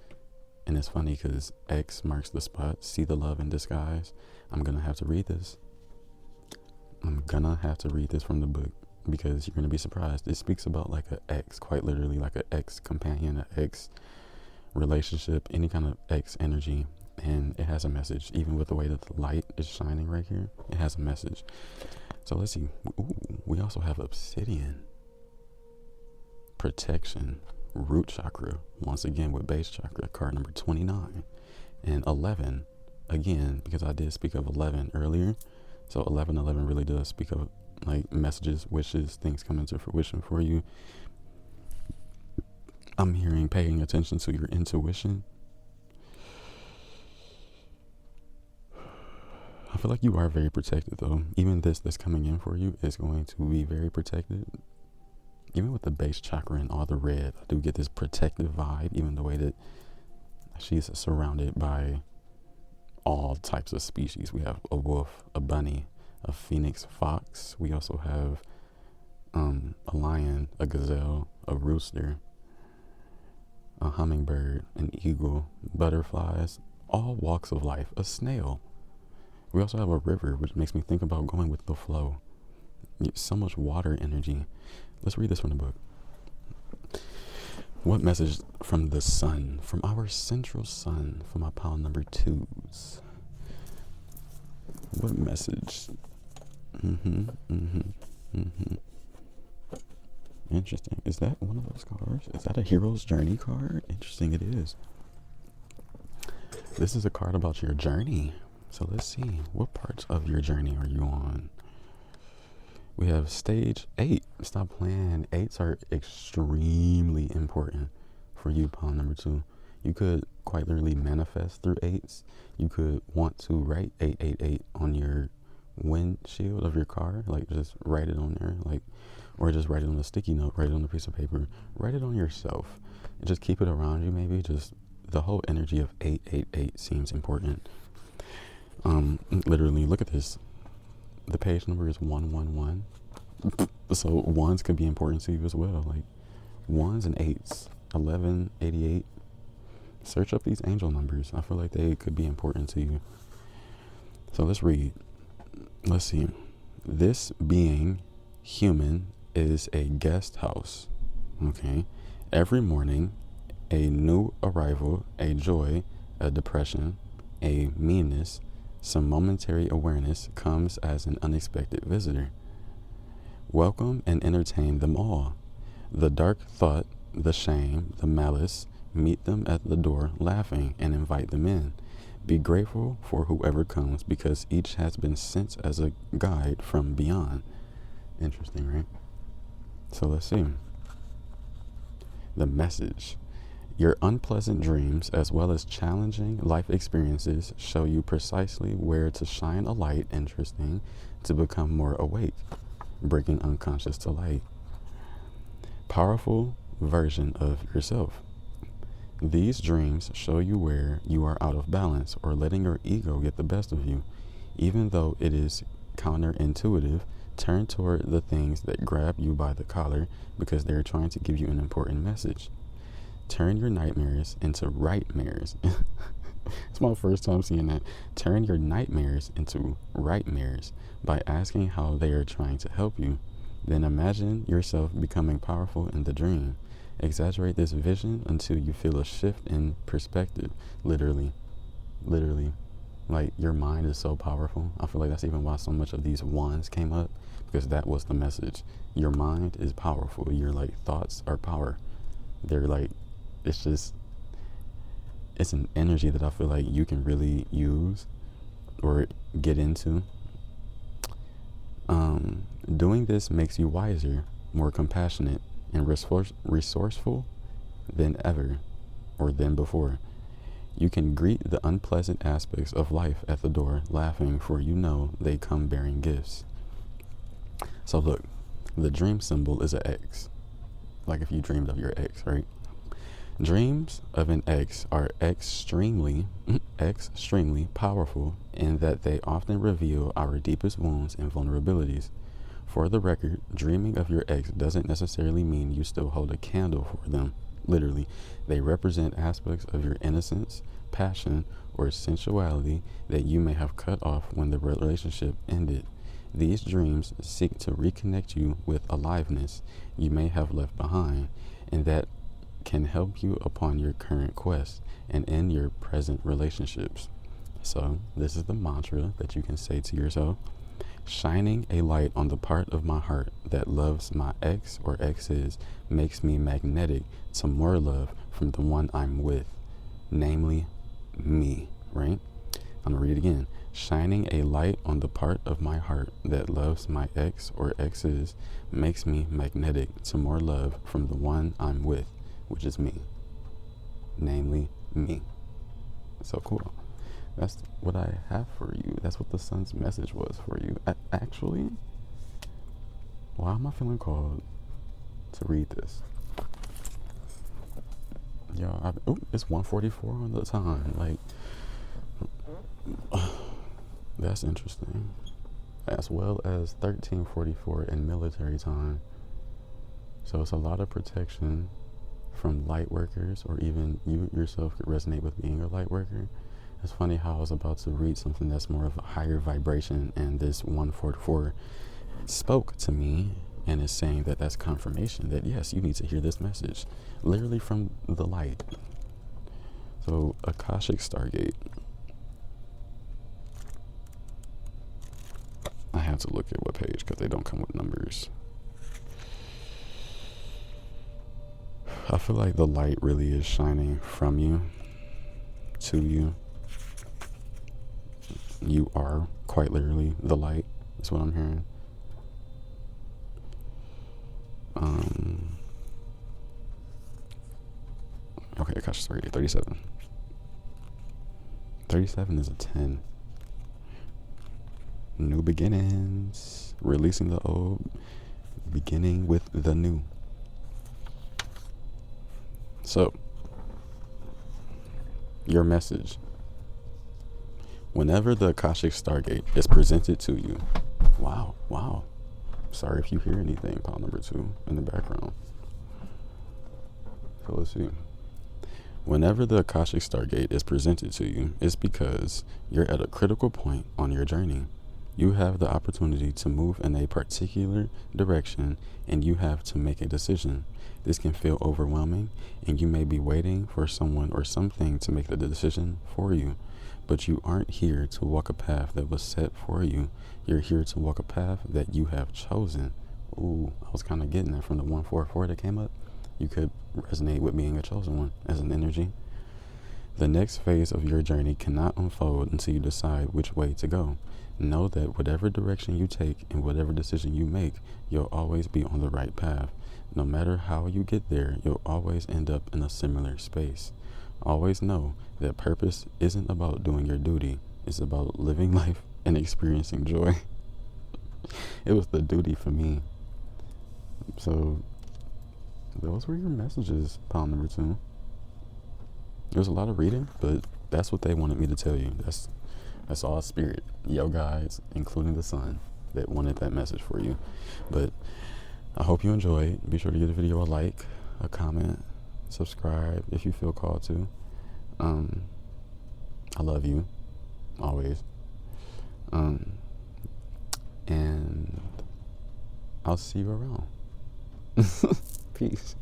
And it's funny because X marks the spot, see the love in disguise. I'm going to have to read this. I'm gonna have to read this from the book because you're gonna be surprised. It speaks about like an ex, quite literally like an ex companion, an ex relationship, any kind of ex energy, and it has a message. Even with the way that the light is shining right here, it has a message. So let's see. Ooh, we also have obsidian, protection, root chakra, once again with base chakra, card number 29, and 11, again, because I did speak of 11 earlier. So 1111 really does speak of like messages, wishes, things coming to fruition for you. I'm hearing paying attention to your intuition. I feel like you are very protected though. Even this that's coming in for you is going to be very protected. Even with the base chakra and all the red, I do get this protective vibe, even the way that she's surrounded by all types of species. We have a wolf, a bunny, a phoenix fox. We also have a lion, a gazelle, a rooster, a hummingbird, an eagle, butterflies, all walks of life, a snail. We also have a river, which makes me think about going with the flow. So much water energy. Let's read this from the book. What message from the sun, from our central sun, from our pile number 2s? What message? Interesting. Is that one of those cards? Is that a hero's journey card? Interesting, it is. This is a card about your journey. So let's see. What parts of your journey are you on? We have stage 8. Stop playing. 8s are extremely important for you, pile number 2. You could quite literally manifest through 8s. You could want to write 888 on your windshield of your car, like just write it on there, like, or just write it on a sticky note, write it on a piece of paper, write it on yourself, and just keep it around you. Maybe just the whole energy of 888 seems important. Literally, look at this. The page number is 111. So ones could be important to you as well, like 1s and 8s, 1188. Search up these angel numbers. I feel like they could be important to you. So let's read. Let's see. This being human is a guest house. Okay. Every morning, a new arrival, a joy, a depression, a meanness, some momentary awareness comes as an unexpected visitor. Welcome and entertain them all. The dark thought, the shame, the malice, meet them at the door laughing and invite them in. Be grateful for whoever comes because each has been sent as a guide from beyond. Interesting, right? So let's see. The message. Your unpleasant dreams as well as challenging life experiences show you precisely where to shine a light, interesting, to become more awake, bringing unconscious to light. Powerful version of yourself. These dreams show you where you are out of balance or letting your ego get the best of you. Even though it is counterintuitive, turn toward the things that grab you by the collar because they're trying to give you an important message. Turn your nightmares into rightmares. It's my first time seeing that. Turn your nightmares into rightmares by asking how they are trying to help you. Then imagine yourself becoming powerful in the dream. Exaggerate this vision until you feel a shift in perspective. Literally. Like, your mind is so powerful. I feel like that's even why so much of these wands came up, because that was the message. Your mind is powerful. Your, like, thoughts are power. They're like, it's just, it's an energy that I feel like you can really use or get into. Doing this makes you wiser, more compassionate, and resourceful than ever or than before. You can greet the unpleasant aspects of life at the door, laughing, for you know they come bearing gifts. So look, the dream symbol is an X. Like if you dreamed of your ex, right? Dreams of an ex are extremely powerful in that they often reveal our deepest wounds and vulnerabilities. For the record, dreaming of your ex doesn't necessarily mean you still hold a candle for them. Literally, they represent aspects of your innocence, passion, or sensuality that you may have cut off when the relationship ended. These dreams seek to reconnect you with aliveness you may have left behind, and that can help you upon your current quest and in your present relationships. So this is the mantra that you can say to yourself: shining a light on the part of my heart that loves my ex or exes makes me magnetic to more love from the one I'm with, namely me, right? I'm gonna read it again. Shining a light on the part of my heart that loves my ex or exes makes me magnetic to more love from the one I'm with, which is me, namely me. So cool. That's what I have for you. That's what the sun's message was for you. Actually, why am I feeling called to read this? Yo, it's 1:44 on the time. Like, that's interesting. As well as 13:44 in military time. So it's a lot of protection from light workers, or even you yourself could resonate with being a light worker. It's funny how I was about to read something that's more of a higher vibration, and this 144 spoke to me and is saying that that's confirmation that yes, you need to hear this message, literally from the light. So Akashic Stargate. I have to look at what page because they don't come with numbers. I feel like the light really is shining from you to you. You are quite literally the light. That's what I'm hearing. Okay, gosh, sorry, 37. 37 is a 10. New beginnings. Releasing the old, beginning with the new. So, your message. Whenever the Akashic Stargate is presented to you, wow. Sorry if you hear anything, pile number 2 in the background. So let's see. Whenever the Akashic Stargate is presented to you, it's because you're at a critical point on your journey. You have the opportunity to move in a particular direction, and you have to make a decision. This can feel overwhelming, and you may be waiting for someone or something to make the decision for you. But you aren't here to walk a path that was set for you. You're here to walk a path that you have chosen. Ooh, I was kind of getting that from the 144 that came up. You could resonate with being a chosen one as an energy. The next phase of your journey cannot unfold until you decide which way to go. Know that whatever direction you take and whatever decision you make, you'll always be on the right path. No matter how you get there, you'll always end up in a similar space. Always know that purpose isn't about doing your duty. It's about living life and experiencing joy. It was the duty for me. So those were your messages, pile number 2. There was a lot of reading, but that's what they wanted me to tell you. That's all spirit, yo guys, including the sun, that wanted that message for you. But I hope you enjoyed. Be sure to give the video a like, a comment, subscribe if you feel called to. I love you always. And I'll see you around. Peace.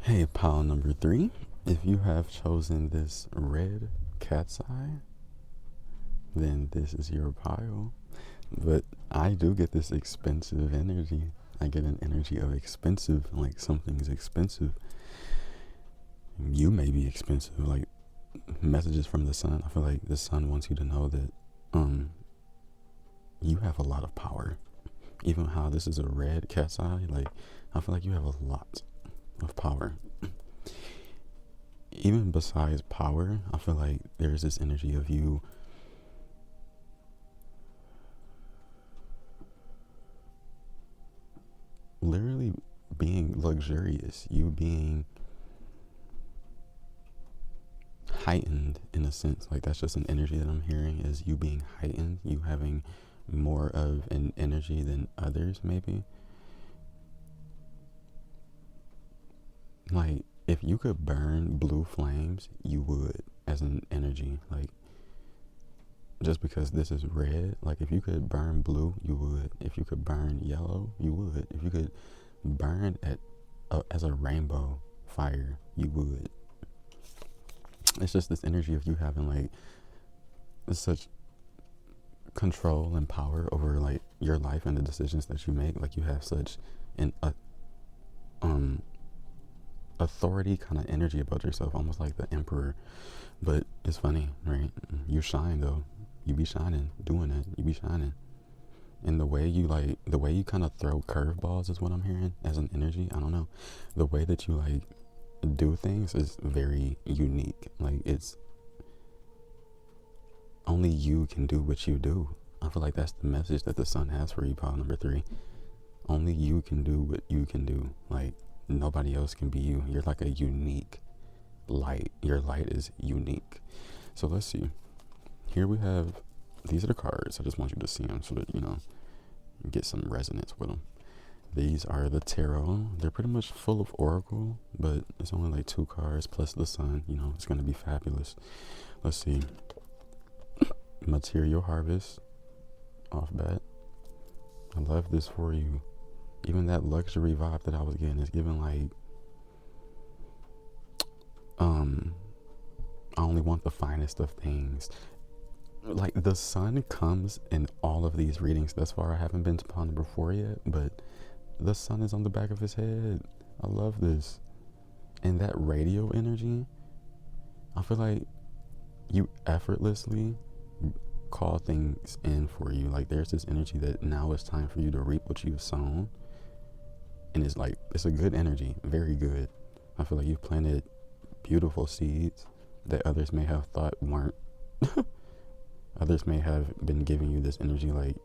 Hey, pile number 3, if you have chosen this red cat's eye, then this is your pile. But I do get this expensive energy. I get an energy of expensive, like something's expensive. You may be expensive, like messages from the sun. I feel like the sun wants you to know that you have a lot of power. Even how this is a red cat's eye, like I feel like you have a lot of power. Even besides power, I feel like there's this energy of you literally being luxurious, you being heightened in a sense. Like that's just an energy that I'm hearing, is you being heightened, you having more of an energy than others maybe. Like if you could burn blue flames, you would, as an energy. Like just because this is red, like if you could burn blue, you would. If you could burn yellow, you would. If you could burn as a rainbow fire, you would. It's just this energy of you having like such control and power over like your life and the decisions that you make. Like you have such an authority kind of energy about yourself, almost like the emperor. But it's funny, right? You shine though. You be shining, doing it. You be shining. And the way you kind of throw curveballs is what I'm hearing as an energy. I don't know. The way that you like do things is very unique. Like it's only you can do what you do. I feel like that's the message that the sun has for you, pile number 3. Only you can do what you can do. Like nobody else can be you. You're like a unique light. Your light is unique. So let's see. Here we have, these are the cards. I just want you to see them so that, you know, get some resonance with them. These are the tarot. They're pretty much full of oracle, but it's only like 2 cards plus the sun. You know, it's going to be fabulous. Let's see. Material harvest. Off bat. I love this for you. Even that luxury vibe that I was getting is giving like, I only want the finest of things. Like the sun comes in all of these readings thus far. I haven't been to pile number 4 yet, but the sun is on the back of his head. I love this. And that radio energy, I feel like you effortlessly call things in for you. Like there's this energy that now it's time for you to reap what you've sown. And it's like, it's a good energy, very good. I feel like you've planted beautiful seeds that others may have thought weren't. Others may have been giving you this energy like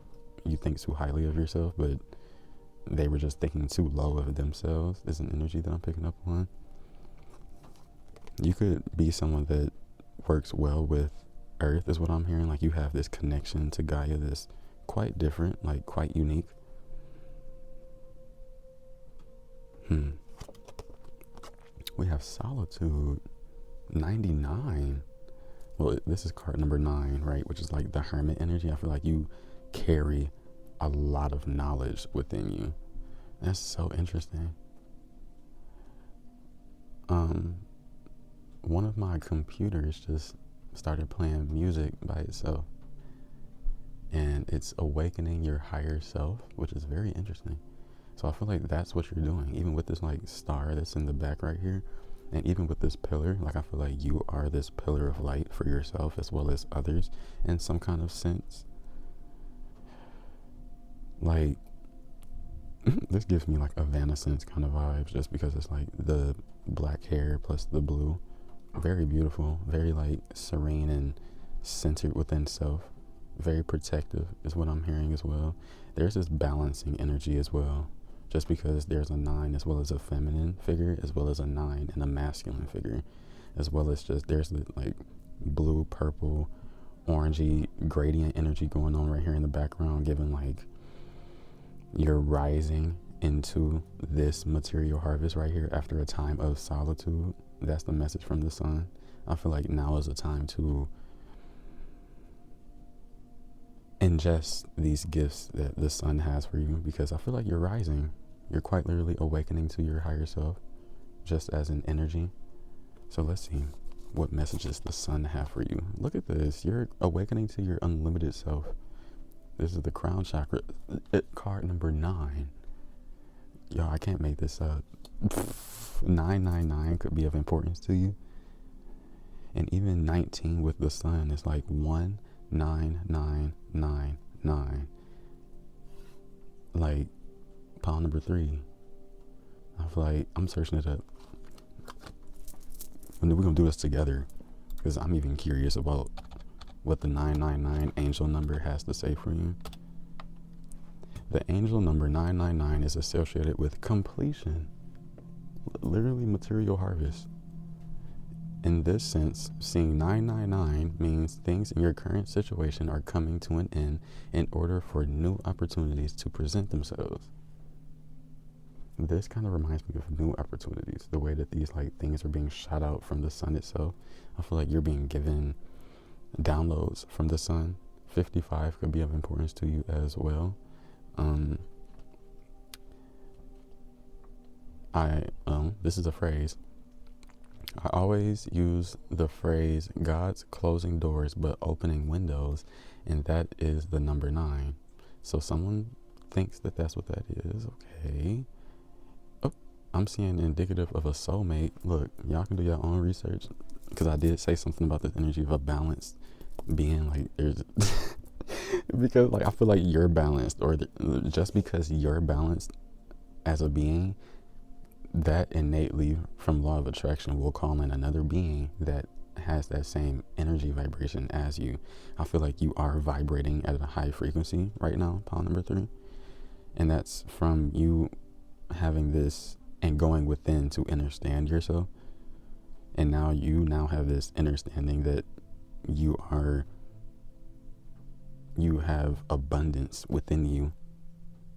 you think too highly of yourself, but they were just thinking too low of themselves. Is an energy that I'm picking up on. You could be someone that works well with Earth, is what I'm hearing. Like you have this connection to Gaia that's quite different, like quite unique. We have solitude. 99. Well, this is card number 9, right? Which is like the hermit energy. I feel like you carry a lot of knowledge within you. That's so interesting. One of my computers just started playing music by itself. And it's awakening your higher self, which is very interesting. So I feel like that's what you're doing. Even with this like star that's in the back right here. And even with this pillar, like I feel like you are this pillar of light for yourself as well as others in some kind of sense. Like, this gives me like Evanescence kind of vibes just because it's like the black hair plus the blue. Very beautiful, very like serene and centered within self. Very protective is what I'm hearing as well. There's this balancing energy as well. Just because there's a 9 as well as a feminine figure, as well as a 9 and a masculine figure, as well as just there's like blue, purple, orangey gradient energy going on right here in the background, giving like you're rising into this material harvest right here after a time of solitude. That's the message from the sun. I feel like now is the time to ingest these gifts that the sun has for you, because I feel like you're rising. You're quite literally awakening to your higher self just as an energy. So let's see. what messages the sun have for you. Look at this. You're awakening to your unlimited self. This is the crown chakra, card number 9. Yo, I can't make this up. 999 could be of importance to you. And even 19 with the sun is like 19999. Like pile number 3. I feel like I'm searching it up. And we're gonna do this together because I'm even curious about what the 999 angel number has to say for you. The angel number 999 is associated with completion, literally material harvest. In this sense, seeing 999 means things in your current situation are coming to an end in order for new opportunities to present themselves. This kind of reminds me of new opportunities, the way that these like things are being shot out from the sun itself. I feel like you're being given downloads from the sun. 55 could be of importance to you as well. This is a phrase. I always use the phrase God's closing doors but opening windows, and that is the number 9. So someone thinks that that's what that is. Okay. Oh, I'm seeing indicative of a soulmate. Look, y'all can do your own research because I did say something about this energy of a balanced being. Like there's because like I feel like you're balanced, or just because you're balanced as a being, that innately from law of attraction will call in another being that has that same energy vibration as you. I feel like you are vibrating at a high frequency right now, pile number 3. And that's from you having this and going within to understand yourself. And now you have this understanding that you have abundance within you,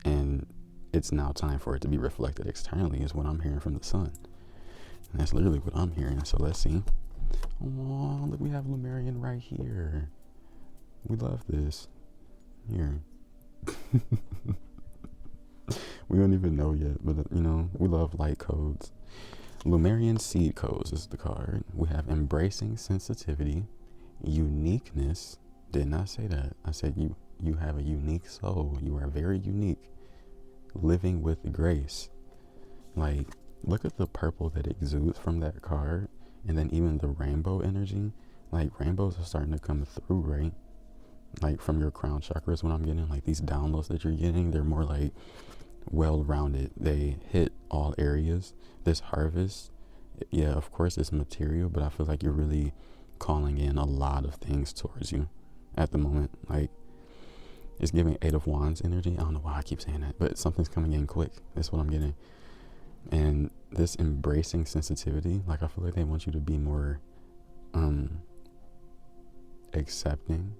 and it's now time for it to be reflected externally is what I'm hearing from the sun. And that's literally what I'm hearing. So let's see. Oh, look, we have Lumerian right here. We love this. Here. We don't even know yet, but you know, we love light codes. Lumerian seed codes is the card. We have embracing sensitivity, uniqueness. Did not say that. I said you have a unique soul. You are very unique. Living with grace. Like, look at the purple that exudes from that card, and then even the rainbow energy. Like, rainbows are starting to come through, right? Like, from your crown chakra is what I'm getting. Like, these downloads that you're getting, they're more like well-rounded. They hit all areas. This harvest, yeah, of course it's material, but I feel like you're really calling in a lot of things towards you at the moment. Like, it's giving 8 of Wands energy. I don't know why I keep saying that, but something's coming in quick. That's what I'm getting. And this embracing sensitivity, like I feel like they want you to be more accepting.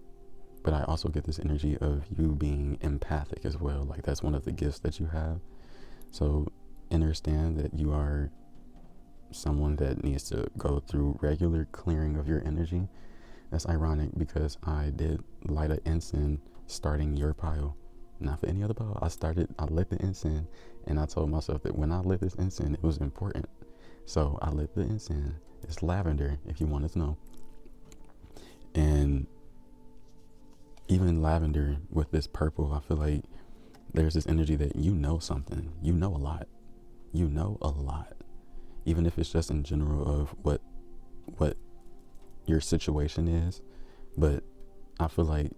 But I also get this energy of you being empathic as well. Like that's one of the gifts that you have. So understand that you are someone that needs to go through regular clearing of your energy. That's ironic because I did light an incense starting your pile, not for any other pile. I lit the incense, and I told myself that when I lit this incense, it was important. So I lit the incense. It's lavender, if you wanted to know. And even lavender with this purple, I feel like there's this energy that you know something. You know a lot. You know a lot. Even if it's just in general of what your situation is. But I feel like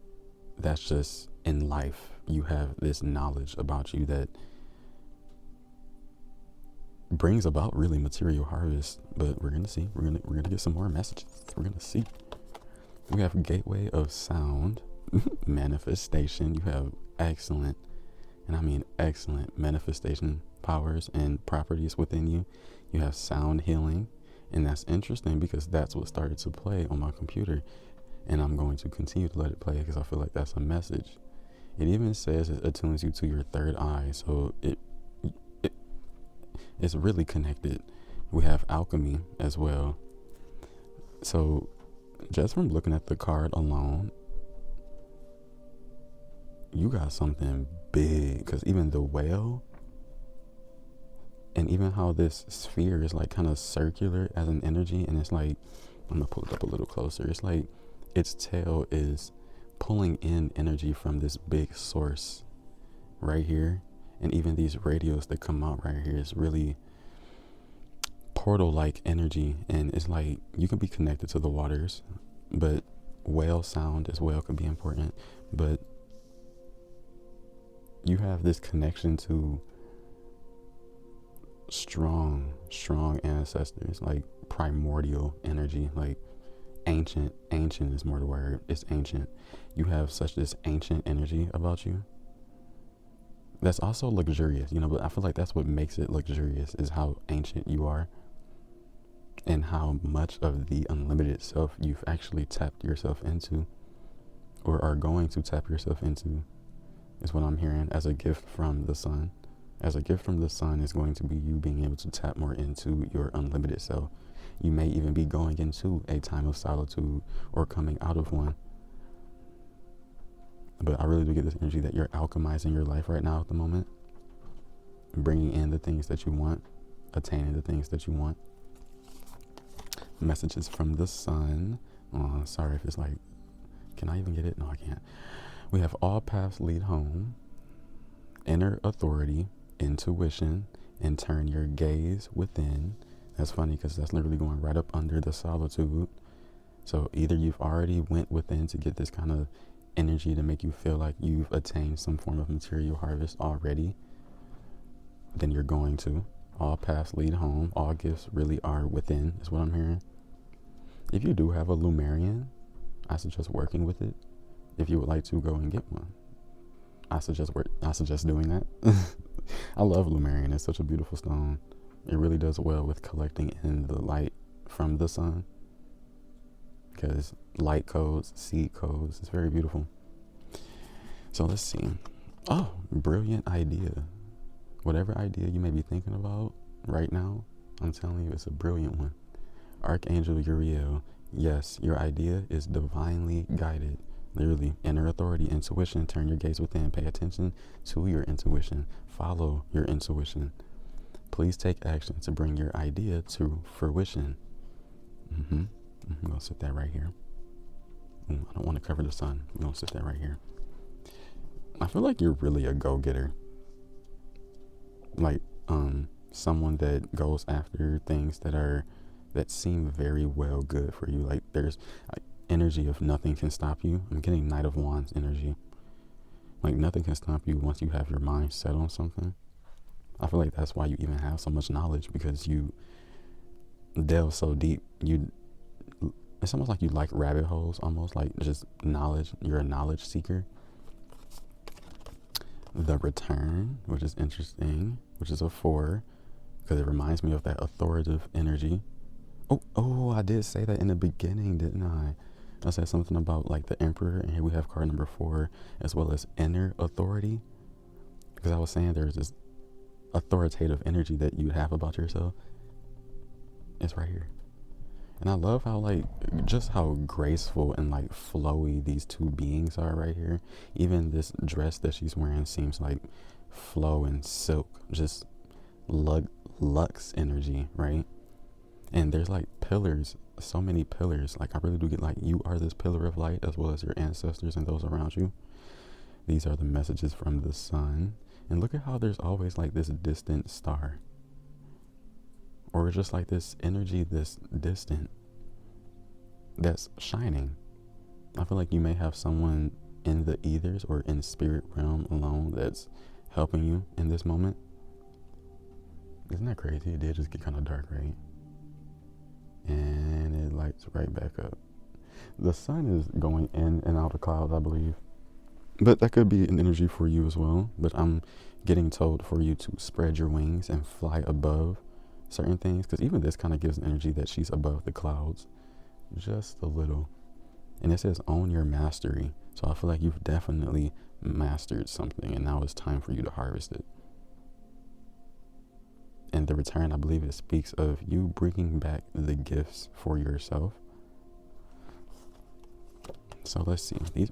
that's just in life. You have this knowledge about you that brings about really material harvest. But we're gonna see. We're gonna get some more messages. We're gonna see. We have gateway of sound, manifestation. You have excellent, and I mean excellent manifestation powers and properties within you. You have sound healing, and that's interesting because that's what started to play on my computer. And I'm going to continue to let it play because I feel like that's a message. It even says it attunes you to your third eye. So it's really connected. We have alchemy as well. So just from looking at the card alone, you got something big. Because even the whale, and even how this sphere is like kind of circular as an energy, and it's like I'm gonna pull it up a little closer. It's like its tail is pulling in energy from this big source right here. And even these radios that come out right here is really portal-like energy. And it's like you can be connected to the waters, but whale sound as well can be important. But you have this connection to strong ancestors, like primordial energy, like ancient is more the word. It's ancient. You have such this ancient energy about you that's also luxurious, you know, but I feel like that's what makes it luxurious, is how ancient you are and how much of the unlimited self you've actually tapped yourself into or are going to tap yourself into, is what I'm hearing as a gift from the sun. As a gift from the sun is going to be you being able to tap more into your unlimited self. You may even be going into a time of solitude or coming out of one. But I really do get this energy that you're alchemizing your life right now at the moment, bringing in the things that you want, attaining the things that you want. Messages from the sun. Oh, sorry if it's like, can I even get it? No, I can't. We have all paths lead home, inner authority, intuition, and turn your gaze within. That's funny because that's literally going right up under the solitude. So either you've already went within to get this kind of energy to make you feel like you've attained some form of material harvest already, then you're going to. All paths lead home. All gifts really are within, is what I'm hearing. If you do have a Lumerian, I suggest working with it. If you would like to, go and get one. I suggest doing that. I love Lumerian. It's such a beautiful stone. It really does well with collecting in the light from the sun, because light codes, seed codes, it's very beautiful. So let's see. Oh, brilliant idea. Whatever idea you may be thinking about right now, I'm telling you, it's a brilliant one. Archangel Uriel, yes, your idea is divinely guided. Literally, inner authority, intuition, turn your gaze within, pay attention to your intuition, follow your intuition. Please take action to bring your idea to fruition. I'm gonna sit that right here. I don't want to cover the sun. I'm gonna sit that right here. I feel like you're really a go-getter. Like, someone that goes after things that seem very well good for you. Like, there's like energy of nothing can stop you. I'm getting Knight of Wands energy. Like, nothing can stop you once you have your mind set on something. I feel like that's why you even have so much knowledge, because you delve so deep. It's almost like you like rabbit holes, almost like just knowledge. You're a knowledge seeker. The Return, which is interesting, which is a 4, because it reminds me of that authoritative energy. Oh, I did say that in the beginning, didn't I? I said something about like the Emperor, and here we have card number 4, as well as inner authority, because I was saying there's this authoritative energy that you have about yourself. It's right here. And I love how, like, just how graceful and like flowy these two beings are right here. Even this dress that she's wearing seems like flow and silk, just luxe energy, right? And there's like pillars, so many pillars. Like, I really do get like, you are this pillar of light, as well as your ancestors and those around you. These are the messages from the sun. And look at how there's always like this distant star, or just like this energy, this distant, that's shining. I feel like you may have someone in the ethers or in spirit realm alone that's helping you in this moment. Isn't that crazy? It did just get kind of dark, right? And it lights right back up. The sun is going in and out of clouds, I believe. But that could be an energy for you as well. But I'm getting told for you to spread your wings and fly above certain things, because even this kind of gives an energy that she's above the clouds just a little. And it says own your mastery. So I feel like you've definitely mastered something, and now it's time for you to harvest it. And the Return, I believe it speaks of you bringing back the gifts for yourself. So let's see. These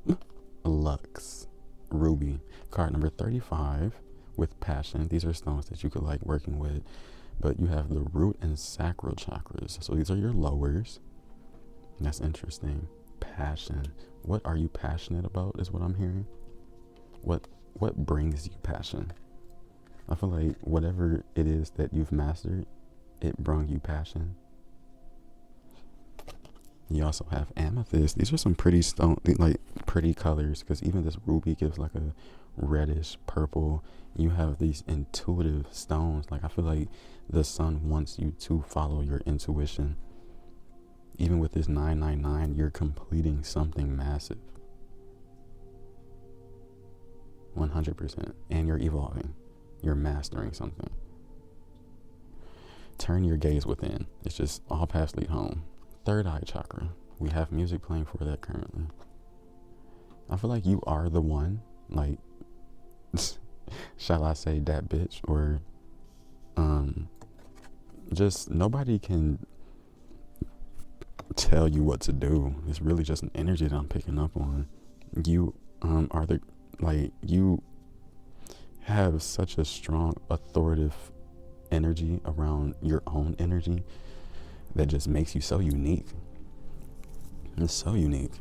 Lux Ruby, card number 35, with passion. These are stones that you could like working with. But you have the root and sacral chakras. So these are your lowers. That's interesting. Passion. What are you passionate about is what I'm hearing. What brings you passion? I feel like whatever it is that you've mastered, it brought you passion. You also have amethyst. These are some pretty stone, like pretty colors, because even this ruby gives like a reddish purple. You have these intuitive stones. Like I feel like the sun wants you to follow your intuition. Even with this 999, you're completing something massive. 100%. And you're evolving. You're mastering something. Turn your gaze within. It's just all paths lead home. Third eye chakra. We have music playing for that currently. I feel like you are the one. Like, shall I say that bitch? Or just nobody can tell you what to do. It's really just an energy that I'm picking up on. You are the, like, you have such a strong authoritative energy around your own energy that just makes you so unique. It's so unique.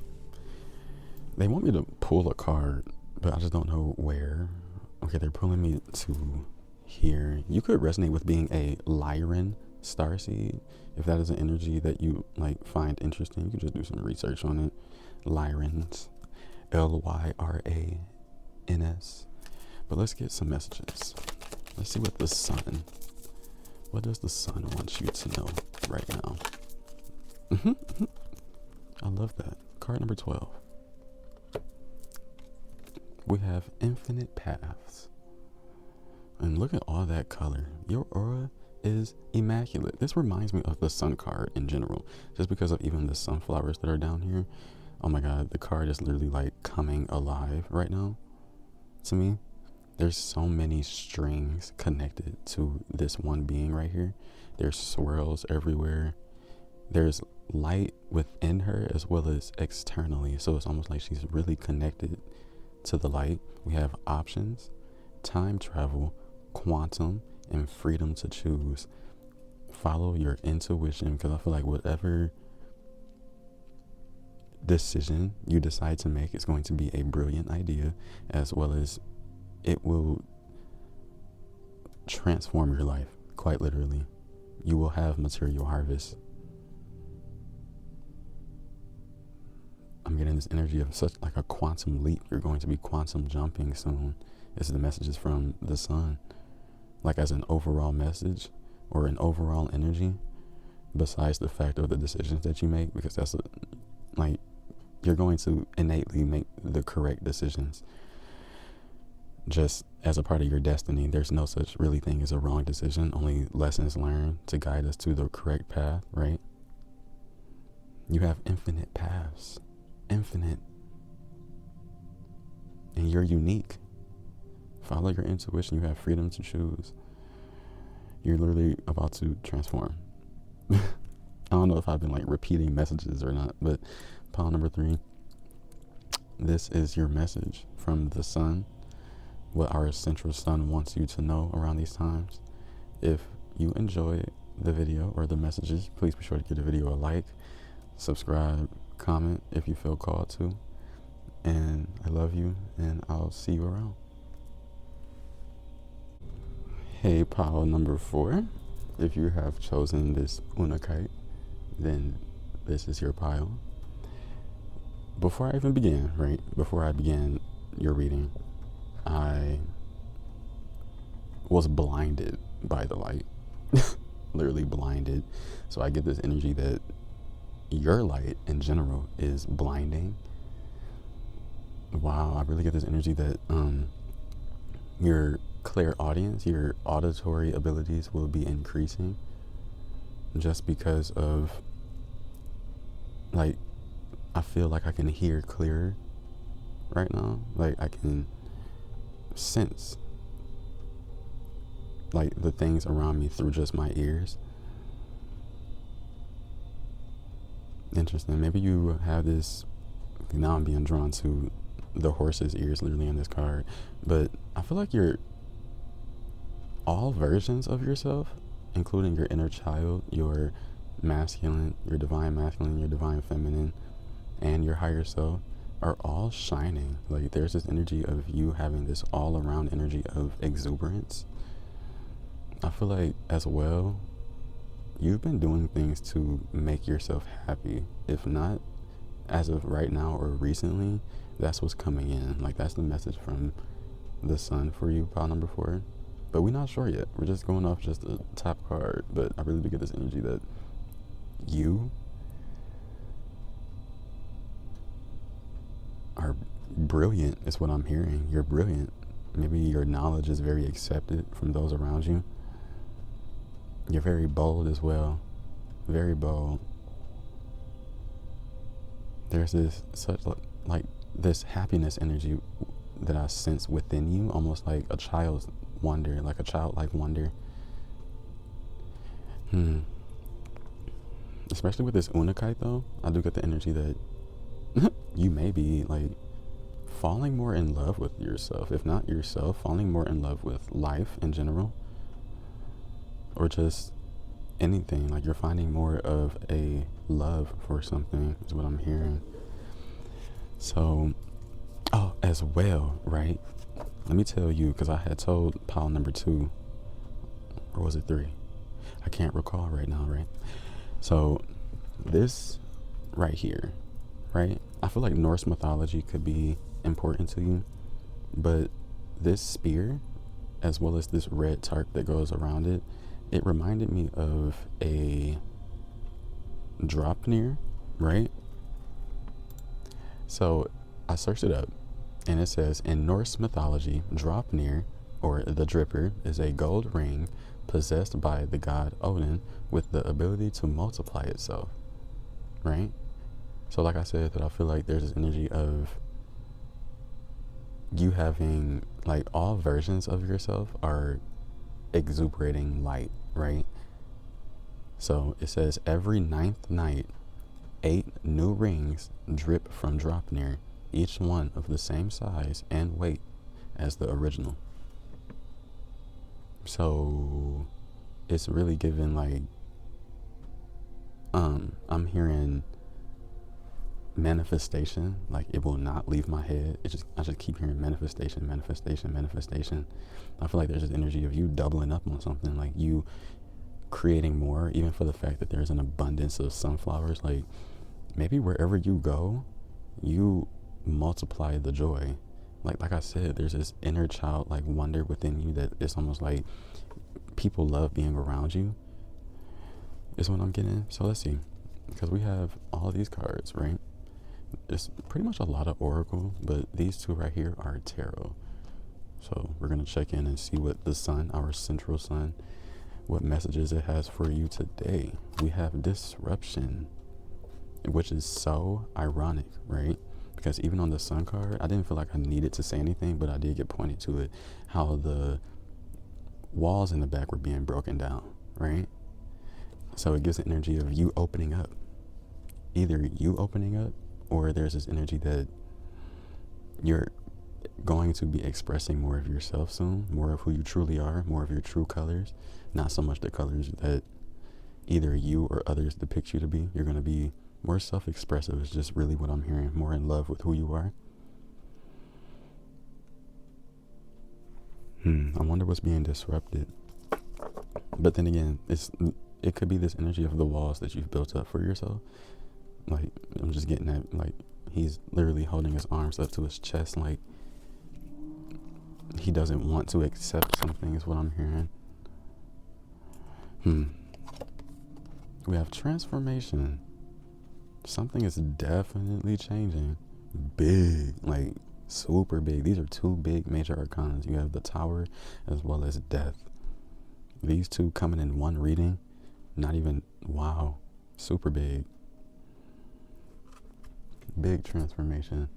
They want me to pull a card, but I just don't know where. Okay, they're pulling me to here. You could resonate with being a Lyran starseed. If that is an energy that you like find interesting, you can just do some research on it. Lyrans. Lyrans. But let's get some messages. Let's see what the sun. What does the sun want you to know right now? I love that. Card number 12. We have infinite paths. And look at all that color. Your aura is immaculate. This reminds me of the sun card in general. Just because of even the sunflowers that are down here. Oh my God, the card is literally like coming alive right now to me. There's so many strings connected to this one being right here. There's swirls everywhere. There's light within her as well as externally. So it's almost like she's really connected to the light. We have options, time travel, quantum, and freedom to choose. Follow your intuition, because I feel like whatever decision you decide to make is going to be a brilliant idea, as well as it will transform your life, quite literally. You will have material harvest. I'm getting this energy of such like a quantum leap. You're going to be quantum jumping soon. This is the messages from the sun. Like as an overall message or an overall energy, besides the fact of the decisions that you make, because that's like you're going to innately make the correct decisions. Just as a part of your destiny, there's no such really thing as a wrong decision, only lessons learned to guide us to the correct path, right? You have infinite paths, infinite, and you're unique. Follow your intuition. You have freedom to choose. You're literally about to transform. I don't know if I've been like repeating messages or not, but pile number 3, this is your message from the sun. What our central sun wants you to know around these times. If you enjoy the video or the messages, please be sure to give the video a like, subscribe, comment if you feel called to. And I love you, and I'll see you around. Hey, pile number 4. If you have chosen this Unakite, then this is your pile. Before I even began, right? Before I began your reading, I was blinded by the light. Literally blinded. So I get this energy that your light in general is blinding. Wow, I really get this energy that your clairaudience, your auditory abilities will be increasing just because of, like, I feel like I can hear clearer right now. Like I can sense like the things around me through just my ears. Interesting. Maybe you have this, now I'm being drawn to the horse's ears literally in this card, but I feel like you're all versions of yourself, including your inner child, your masculine, your divine masculine, your divine feminine, and your higher self are all shining. Like there's this energy of you having this all around energy of exuberance. I feel like as well, you've been doing things to make yourself happy. If not as of right now or recently, that's what's coming in. Like that's the message from the sun for you, pile number 4. But we're not sure yet. We're just going off just the top card. But I really do get this energy that you are brilliant is what I'm hearing. You're brilliant. Maybe your knowledge is very accepted from those around you. You're very bold as well. Very bold. There's this such like this happiness energy that I sense within you, almost like a child's wonder, like a childlike wonder. Especially with this Unakite though, I do get the energy that you may be like falling more in love with yourself. If not yourself, falling more in love with life in general. Or just anything. Like you're finding more of a love for something is what I'm hearing. So, as well, right? Let me tell you, because I had told pile number 2, or was it 3? I can't recall right now, right? So, this right here, right? I feel like Norse mythology could be important to you, but this spear, as well as this red tarp that goes around it, it reminded me of a Dropnir, right? So I searched it up, and it says, in Norse mythology, Dropnir, or the Dripper, is a gold ring possessed by the god Odin with the ability to multiply itself, right? So like I said, that I feel like there's this energy of you having, like, all versions of yourself are exuberating light, right? So it says every 9th night, 8 new rings drip from Dropnir, each one of the same size and weight as the original. So it's really given like, I'm hearing manifestation, like it will not leave my head. I just keep hearing manifestation. I feel like there's this energy of you doubling up on something, like you creating more, even for the fact that there's an abundance of sunflowers. Like maybe wherever you go, you multiply the joy. Like I said, there's this inner child like wonder within you that it's almost like people love being around you, is what I'm getting. So let's see, because we have all these cards, right? It's pretty much a lot of oracle, but these 2 right here are tarot. So we're going to check in and see what the sun, our central sun, what messages it has for you today. We have disruption, which is so ironic, right? Because even on the sun card, I didn't feel like I needed to say anything, but I did get pointed to it, how the walls in the back were being broken down, right? So it gives the energy of you opening up. Either you opening up, or there's this energy that you're going to be expressing more of yourself soon, more of who you truly are, more of your true colors, not so much the colors that either you or others depict you to be. You're going to be more self-expressive is just really what I'm hearing, more in love with who you are. I wonder what's being disrupted. But then again, it could be this energy of the walls that you've built up for yourself. Like, I'm just getting that, like, he's literally holding his arms up to his chest, like, he doesn't want to accept something, is what I'm hearing. We have transformation. Something is definitely changing. Big, like, super big. These are 2 big major arcanas. You have the Tower as well as Death. These 2 coming in one reading, not even, wow, super big. Big transformation.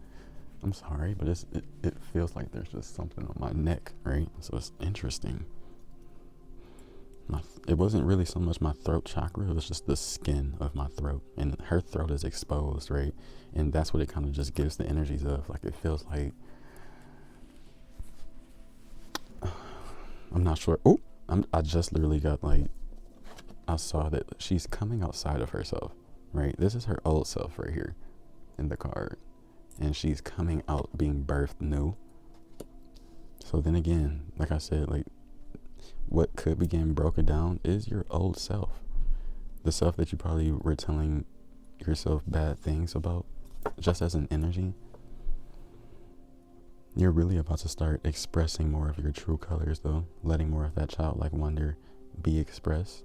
I'm sorry, but it feels like there's just something on my neck, right? So it's interesting. It wasn't really so much my throat chakra, it was just the skin of my throat. And her throat is exposed, right? And that's what it kind of just gives the energies of. Like, it feels like, I'm not sure. I just literally got, like, I saw that she's coming outside of herself, right? This is her old self right here in the card. And she's coming out being birthed new. So then again, like I said, like what could be getting broken down is your old self. The self that you probably were telling yourself bad things about, just as an energy. You're really about to start expressing more of your true colors though, letting more of that childlike wonder be expressed.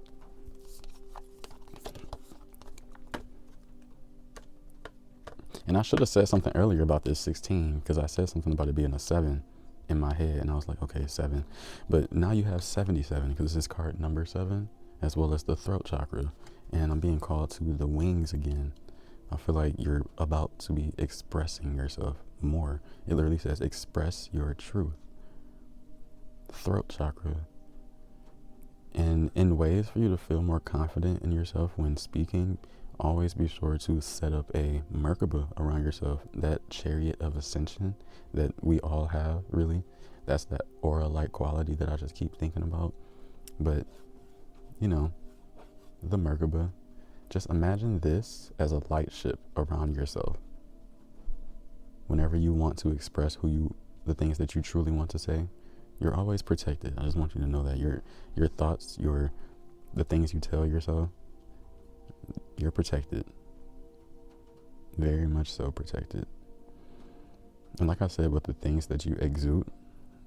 And I should have said something earlier about this 16, because I said something about it being a 7 in my head, and I was like, okay, 7. But now you have 77, because this is card number 7, as well as the throat chakra. And I'm being called to the wings again. I feel like you're about to be expressing yourself more. It literally says, express your truth. Throat chakra. And in ways for you to feel more confident in yourself when speaking, always be sure to set up a Merkaba around yourself, that chariot of ascension that we all have, really. That's that aura-like quality that I just keep thinking about. But, you know, the Merkaba, just imagine this as a light ship around yourself. Whenever you want to express the things that you truly want to say, you're always protected. I just want you to know that your thoughts, the things you tell yourself, you're protected. Very much so protected. And like I said, with the things that you exude,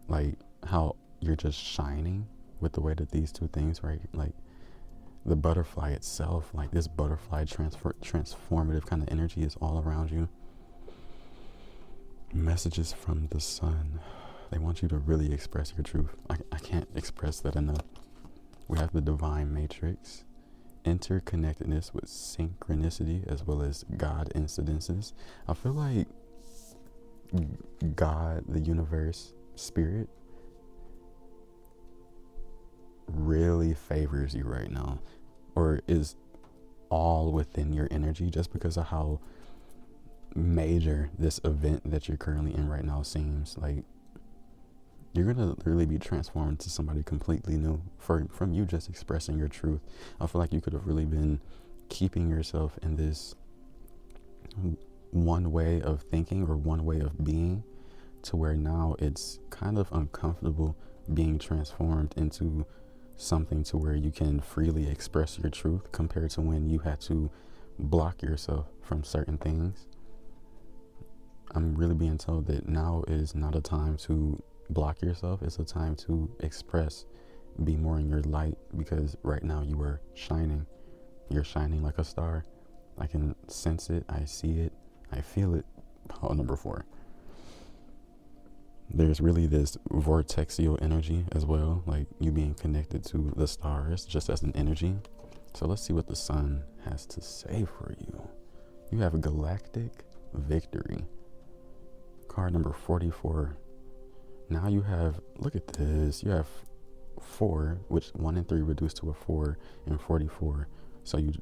like how you're just shining with the way that these two things, right? Like the butterfly itself, like this butterfly transformative kind of energy is all around you. Messages from the sun. They want you to really express your truth. I can't express that enough. We have the divine matrix, interconnectedness with synchronicity, as well as God incidences. I feel like God, the universe, spirit, really favors you right now, or is all within your energy, just because of how major this event that you're currently in right now seems. Like you're gonna really be transformed into somebody completely new from you just expressing your truth. I feel like you could have really been keeping yourself in this one way of thinking or one way of being, to where now it's kind of uncomfortable being transformed into something to where you can freely express your truth, compared to when you had to block yourself from certain things. I'm really being told that now is not a time to block yourself. It's a time to express, be more in your light, because right now you are shining. You're shining like a star. I can sense it. I see it. I feel it. Pile number 4. There's really this vortexial energy as well, like you being connected to the stars just as an energy. So let's see what the sun has to say for you. You have a galactic victory. Card number 44. Now you have, look at this, you have 4, which 1 and 3 reduced to a 4, and 44. So you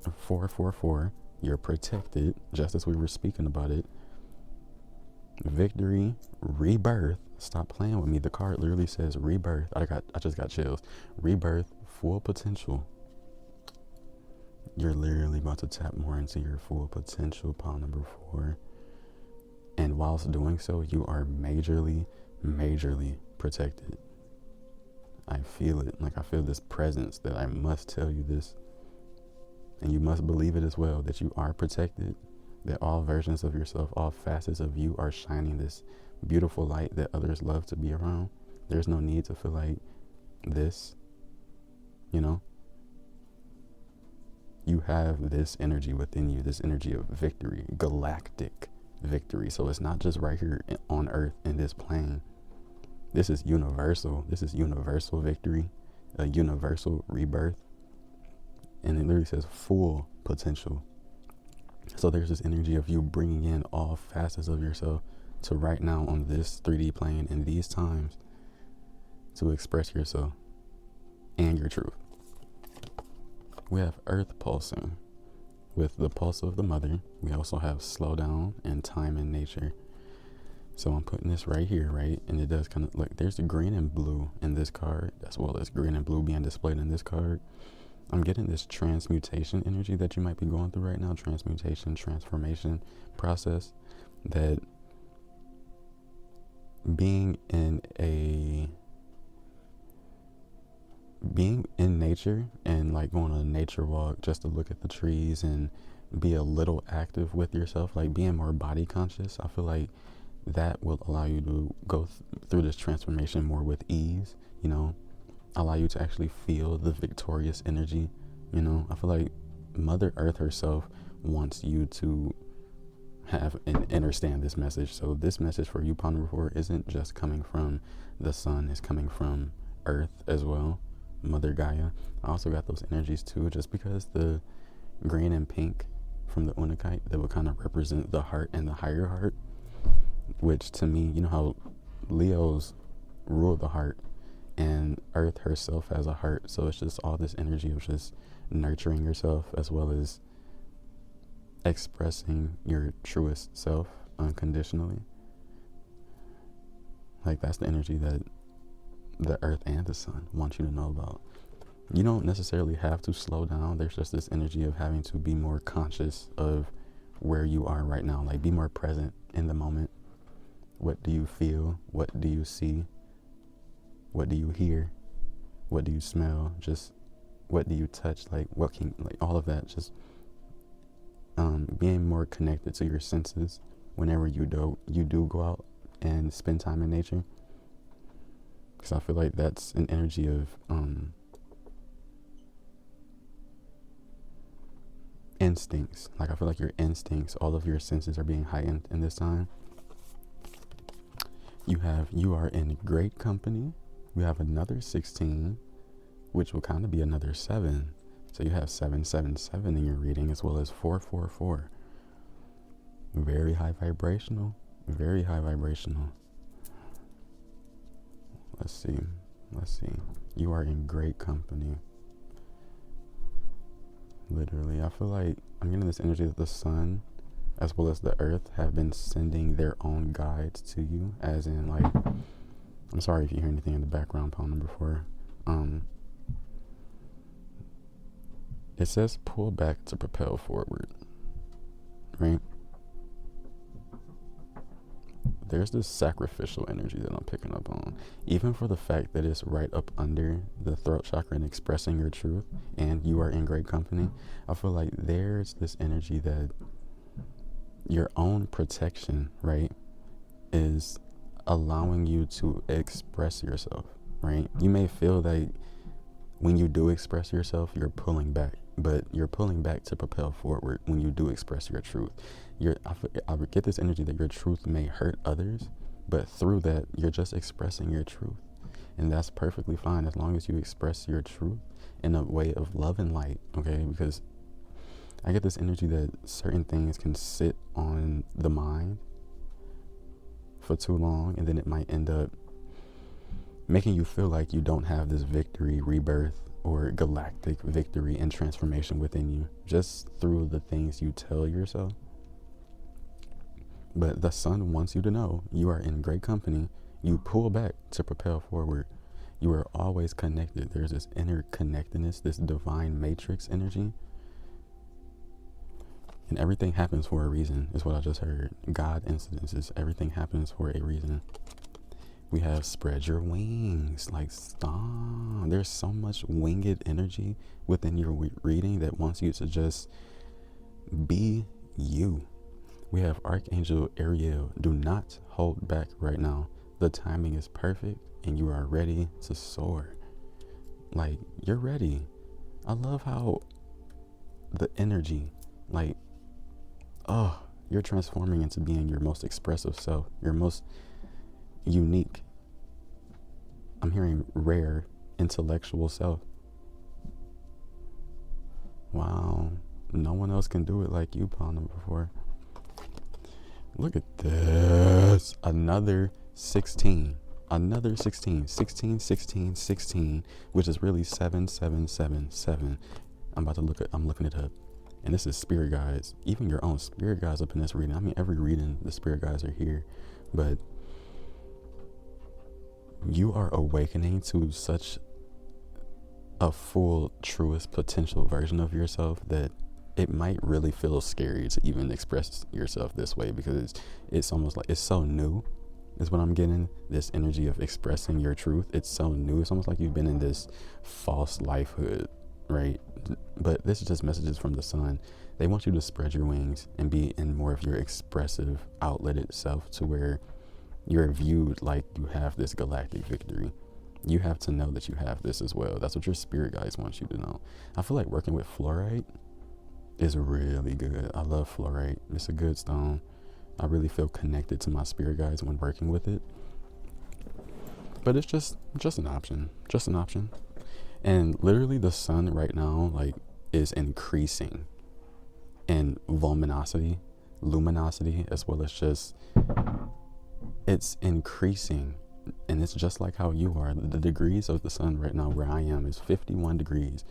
444, you're protected, just as we were speaking about it. Victory, rebirth. Stop playing with me. The card literally says rebirth. I just got chills. Rebirth, full potential. You're literally about to tap more into your full potential, pile number 4. And whilst doing so, you are majorly protected. I feel it. Like I feel this presence that I must tell you this. And you must believe it as well, that you are protected, that all versions of yourself, all facets of you are shining this beautiful light that others love to be around. There's no need to feel like this, you know? You have this energy within you, this energy of victory, galactic victory. So it's not just right here on Earth in this plane. This is universal. This is universal victory, a universal rebirth. And it literally says full potential. So there's this energy of you bringing in all facets of yourself to right now on this 3D plane in these times to express yourself and your truth. We have Earth pulsing with the pulse of the mother. We also have slow down and time in nature. So I'm putting this right here, right? And it does kind of look, there's the green and blue in this card, as well as green and blue being displayed in this card. I'm getting this transmutation energy that you might be going through right now. Transmutation, transformation process. That being in nature and like going on a nature walk just to look at the trees and be a little active with yourself, like being more body conscious, I feel like that will allow you to go through this transformation more with ease, you know, allow you to actually feel the victorious energy, you know. I feel like Mother Earth herself wants you to have and understand this message. So this message for you, Ponder Before, isn't just coming from the sun, it's coming from Earth as well, Mother Gaia. I also got those energies too, just because the green and pink from the Unakite, that would kind of represent the heart and the higher heart, which to me, you know how Leos rule the heart and Earth herself has a heart. So it's just all this energy of just nurturing yourself as well as expressing your truest self unconditionally. Like that's the energy that the Earth and the sun want you to know about. You don't necessarily have to slow down. There's just this energy of having to be more conscious of where you are right now. Like be more present in the moment. What do you feel? What do you see? What do you hear? What do you smell? Just what do you touch? Like what can, like all of that, just being more connected to your senses whenever you do go out and spend time in nature. Because I feel like that's an energy of instincts. Like I feel like your instincts, all of your senses are being heightened in this time. You are in great company. You have another 16, which will kind of be another 7. So you have 777 in your reading, as well as 444. Very high vibrational. Very high vibrational. Let's see. You are in great company. Literally, I feel like I'm getting this energy that the sun as well as the earth have been sending their own guides to you, as in like, I'm sorry if you hear anything in the background, Paul number 4. It says pull back to propel forward, right? There's this sacrificial energy that I'm picking up on, even for the fact that it's right up under the throat chakra and expressing your truth, and you are in great company. I feel like there's this energy that your own protection, right, is allowing you to express yourself, right? You may feel that when you do express yourself, you're pulling back, but you're pulling back to propel forward when you do express your truth. I get this energy that your truth may hurt others, but through that, you're just expressing your truth. And that's perfectly fine as long as you express your truth in a way of love and light, okay? Because I get this energy that certain things can sit on the mind for too long, and then it might end up making you feel like you don't have this victory, rebirth, or galactic victory and transformation within you, just through the things you tell yourself. But the sun wants you to know you are in great company. You pull back to propel forward. You are always connected. There's this interconnectedness, this divine matrix energy. And everything happens for a reason, is what I just heard. God incidences, everything happens for a reason. We have spread your wings, like stop. There's so much winged energy within your reading that wants you to just be you. We have Archangel Ariel. Do not hold back right now. The timing is perfect and you are ready to soar. Like, you're ready. I love how the energy, like, you're transforming into being your most expressive self, your most unique, I'm hearing rare, intellectual self. Wow. No one else can do it like you, Ponder Before. Look at this. Another 16. Another 16. 16, 16, 16, which is really 7777. I'm looking it up. And this is spirit guides. Even your own spirit guides up in this reading. I mean, every reading, the spirit guides are here. But you are awakening to such a full, truest potential version of yourself, that it might really feel scary to even express yourself this way, because it's almost like it's so new, is what I'm getting. This energy of expressing your truth, it's so new. It's almost like you've been in this false lifehood, right? But this is just messages from the sun. They want you to spread your wings and be in more of your expressive, outletted self, to where you're viewed like you have this galactic victory. You have to know that you have this as well. That's what your spirit guides want you to know. I feel like working with fluorite is really good. I love fluorite. It's a good stone. I really feel connected to my spirit guides when working with it. But it's just an option. Just an option. And literally the sun right now, like, is increasing in luminosity, as well as just, it's increasing. And it's just like how you are. The degrees of the sun right now where I am is 51 degrees.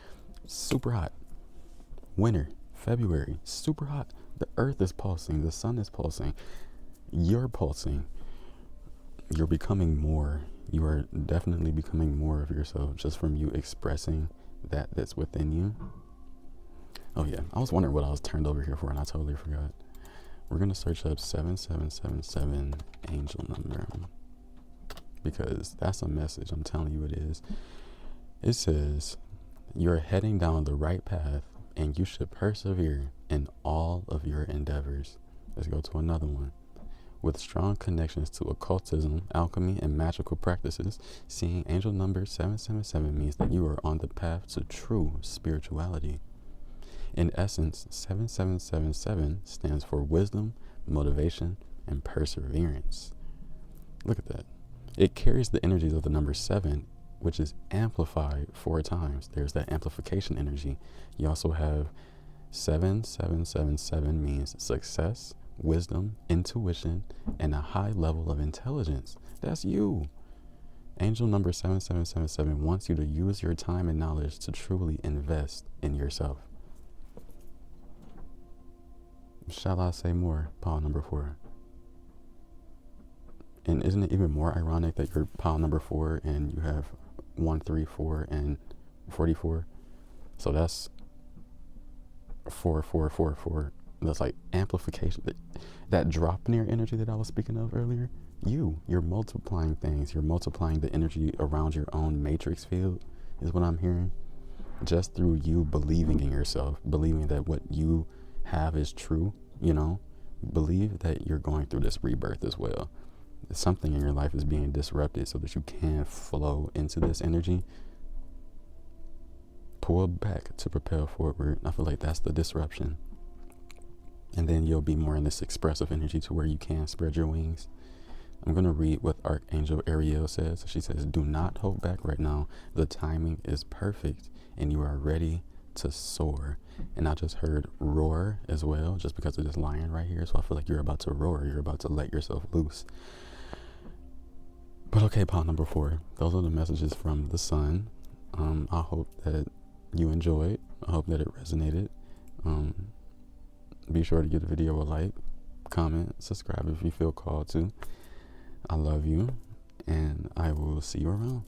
Super hot. Winter, February, super hot. The earth is pulsing. The sun is pulsing. You're pulsing. You're becoming more. You are definitely becoming more of yourself just from you expressing that's within you. Oh yeah, I was wondering what I was turned over here for, and I totally forgot. We're going to search up 7777 angel number, because that's a message. I'm telling you it is. It says, you're heading down the right path and you should persevere in all of your endeavors. Let's go to another one. With strong connections to occultism, alchemy, and magical practices, seeing angel number 777 means that you are on the path to true spirituality. In essence, 7777 stands for wisdom, motivation, and perseverance. Look at that. It carries the energies of the number 7, which is amplified 4 times. There's that amplification energy. You also have 7777 means success, wisdom, intuition, and a high level of intelligence. That's you. Angel number 7777 wants you to use your time and knowledge to truly invest in yourself. Shall I say more? Pile number 4. And isn't it even more ironic that you're pile number 4 and you have 1, 3, 4, and 44? So that's 4, 4, 4, 4. That's like amplification. That drop near energy that I was speaking of earlier. You're multiplying things. You're multiplying the energy around your own matrix field, is what I'm hearing. Just through you believing in yourself, believing that what you have is true, believe that you're going through this rebirth as well. Something in your life is being disrupted so that you can flow into this energy. Pull back to propel forward. I feel like that's the disruption. And then you'll be more in this expressive energy to where you can spread your wings. I'm going to read what Archangel Ariel says. She says, do not hold back right now. The timing is perfect and you are ready to soar. And I just heard roar as well, just because of this lion right here. So I feel like you're about to roar. You're about to let yourself loose. But okay, pile number 4. Those are the messages from the sun. I hope that you enjoyed. I hope that it resonated. Be sure to give the video a like, comment, subscribe if you feel called to. I love you, and I will see you around.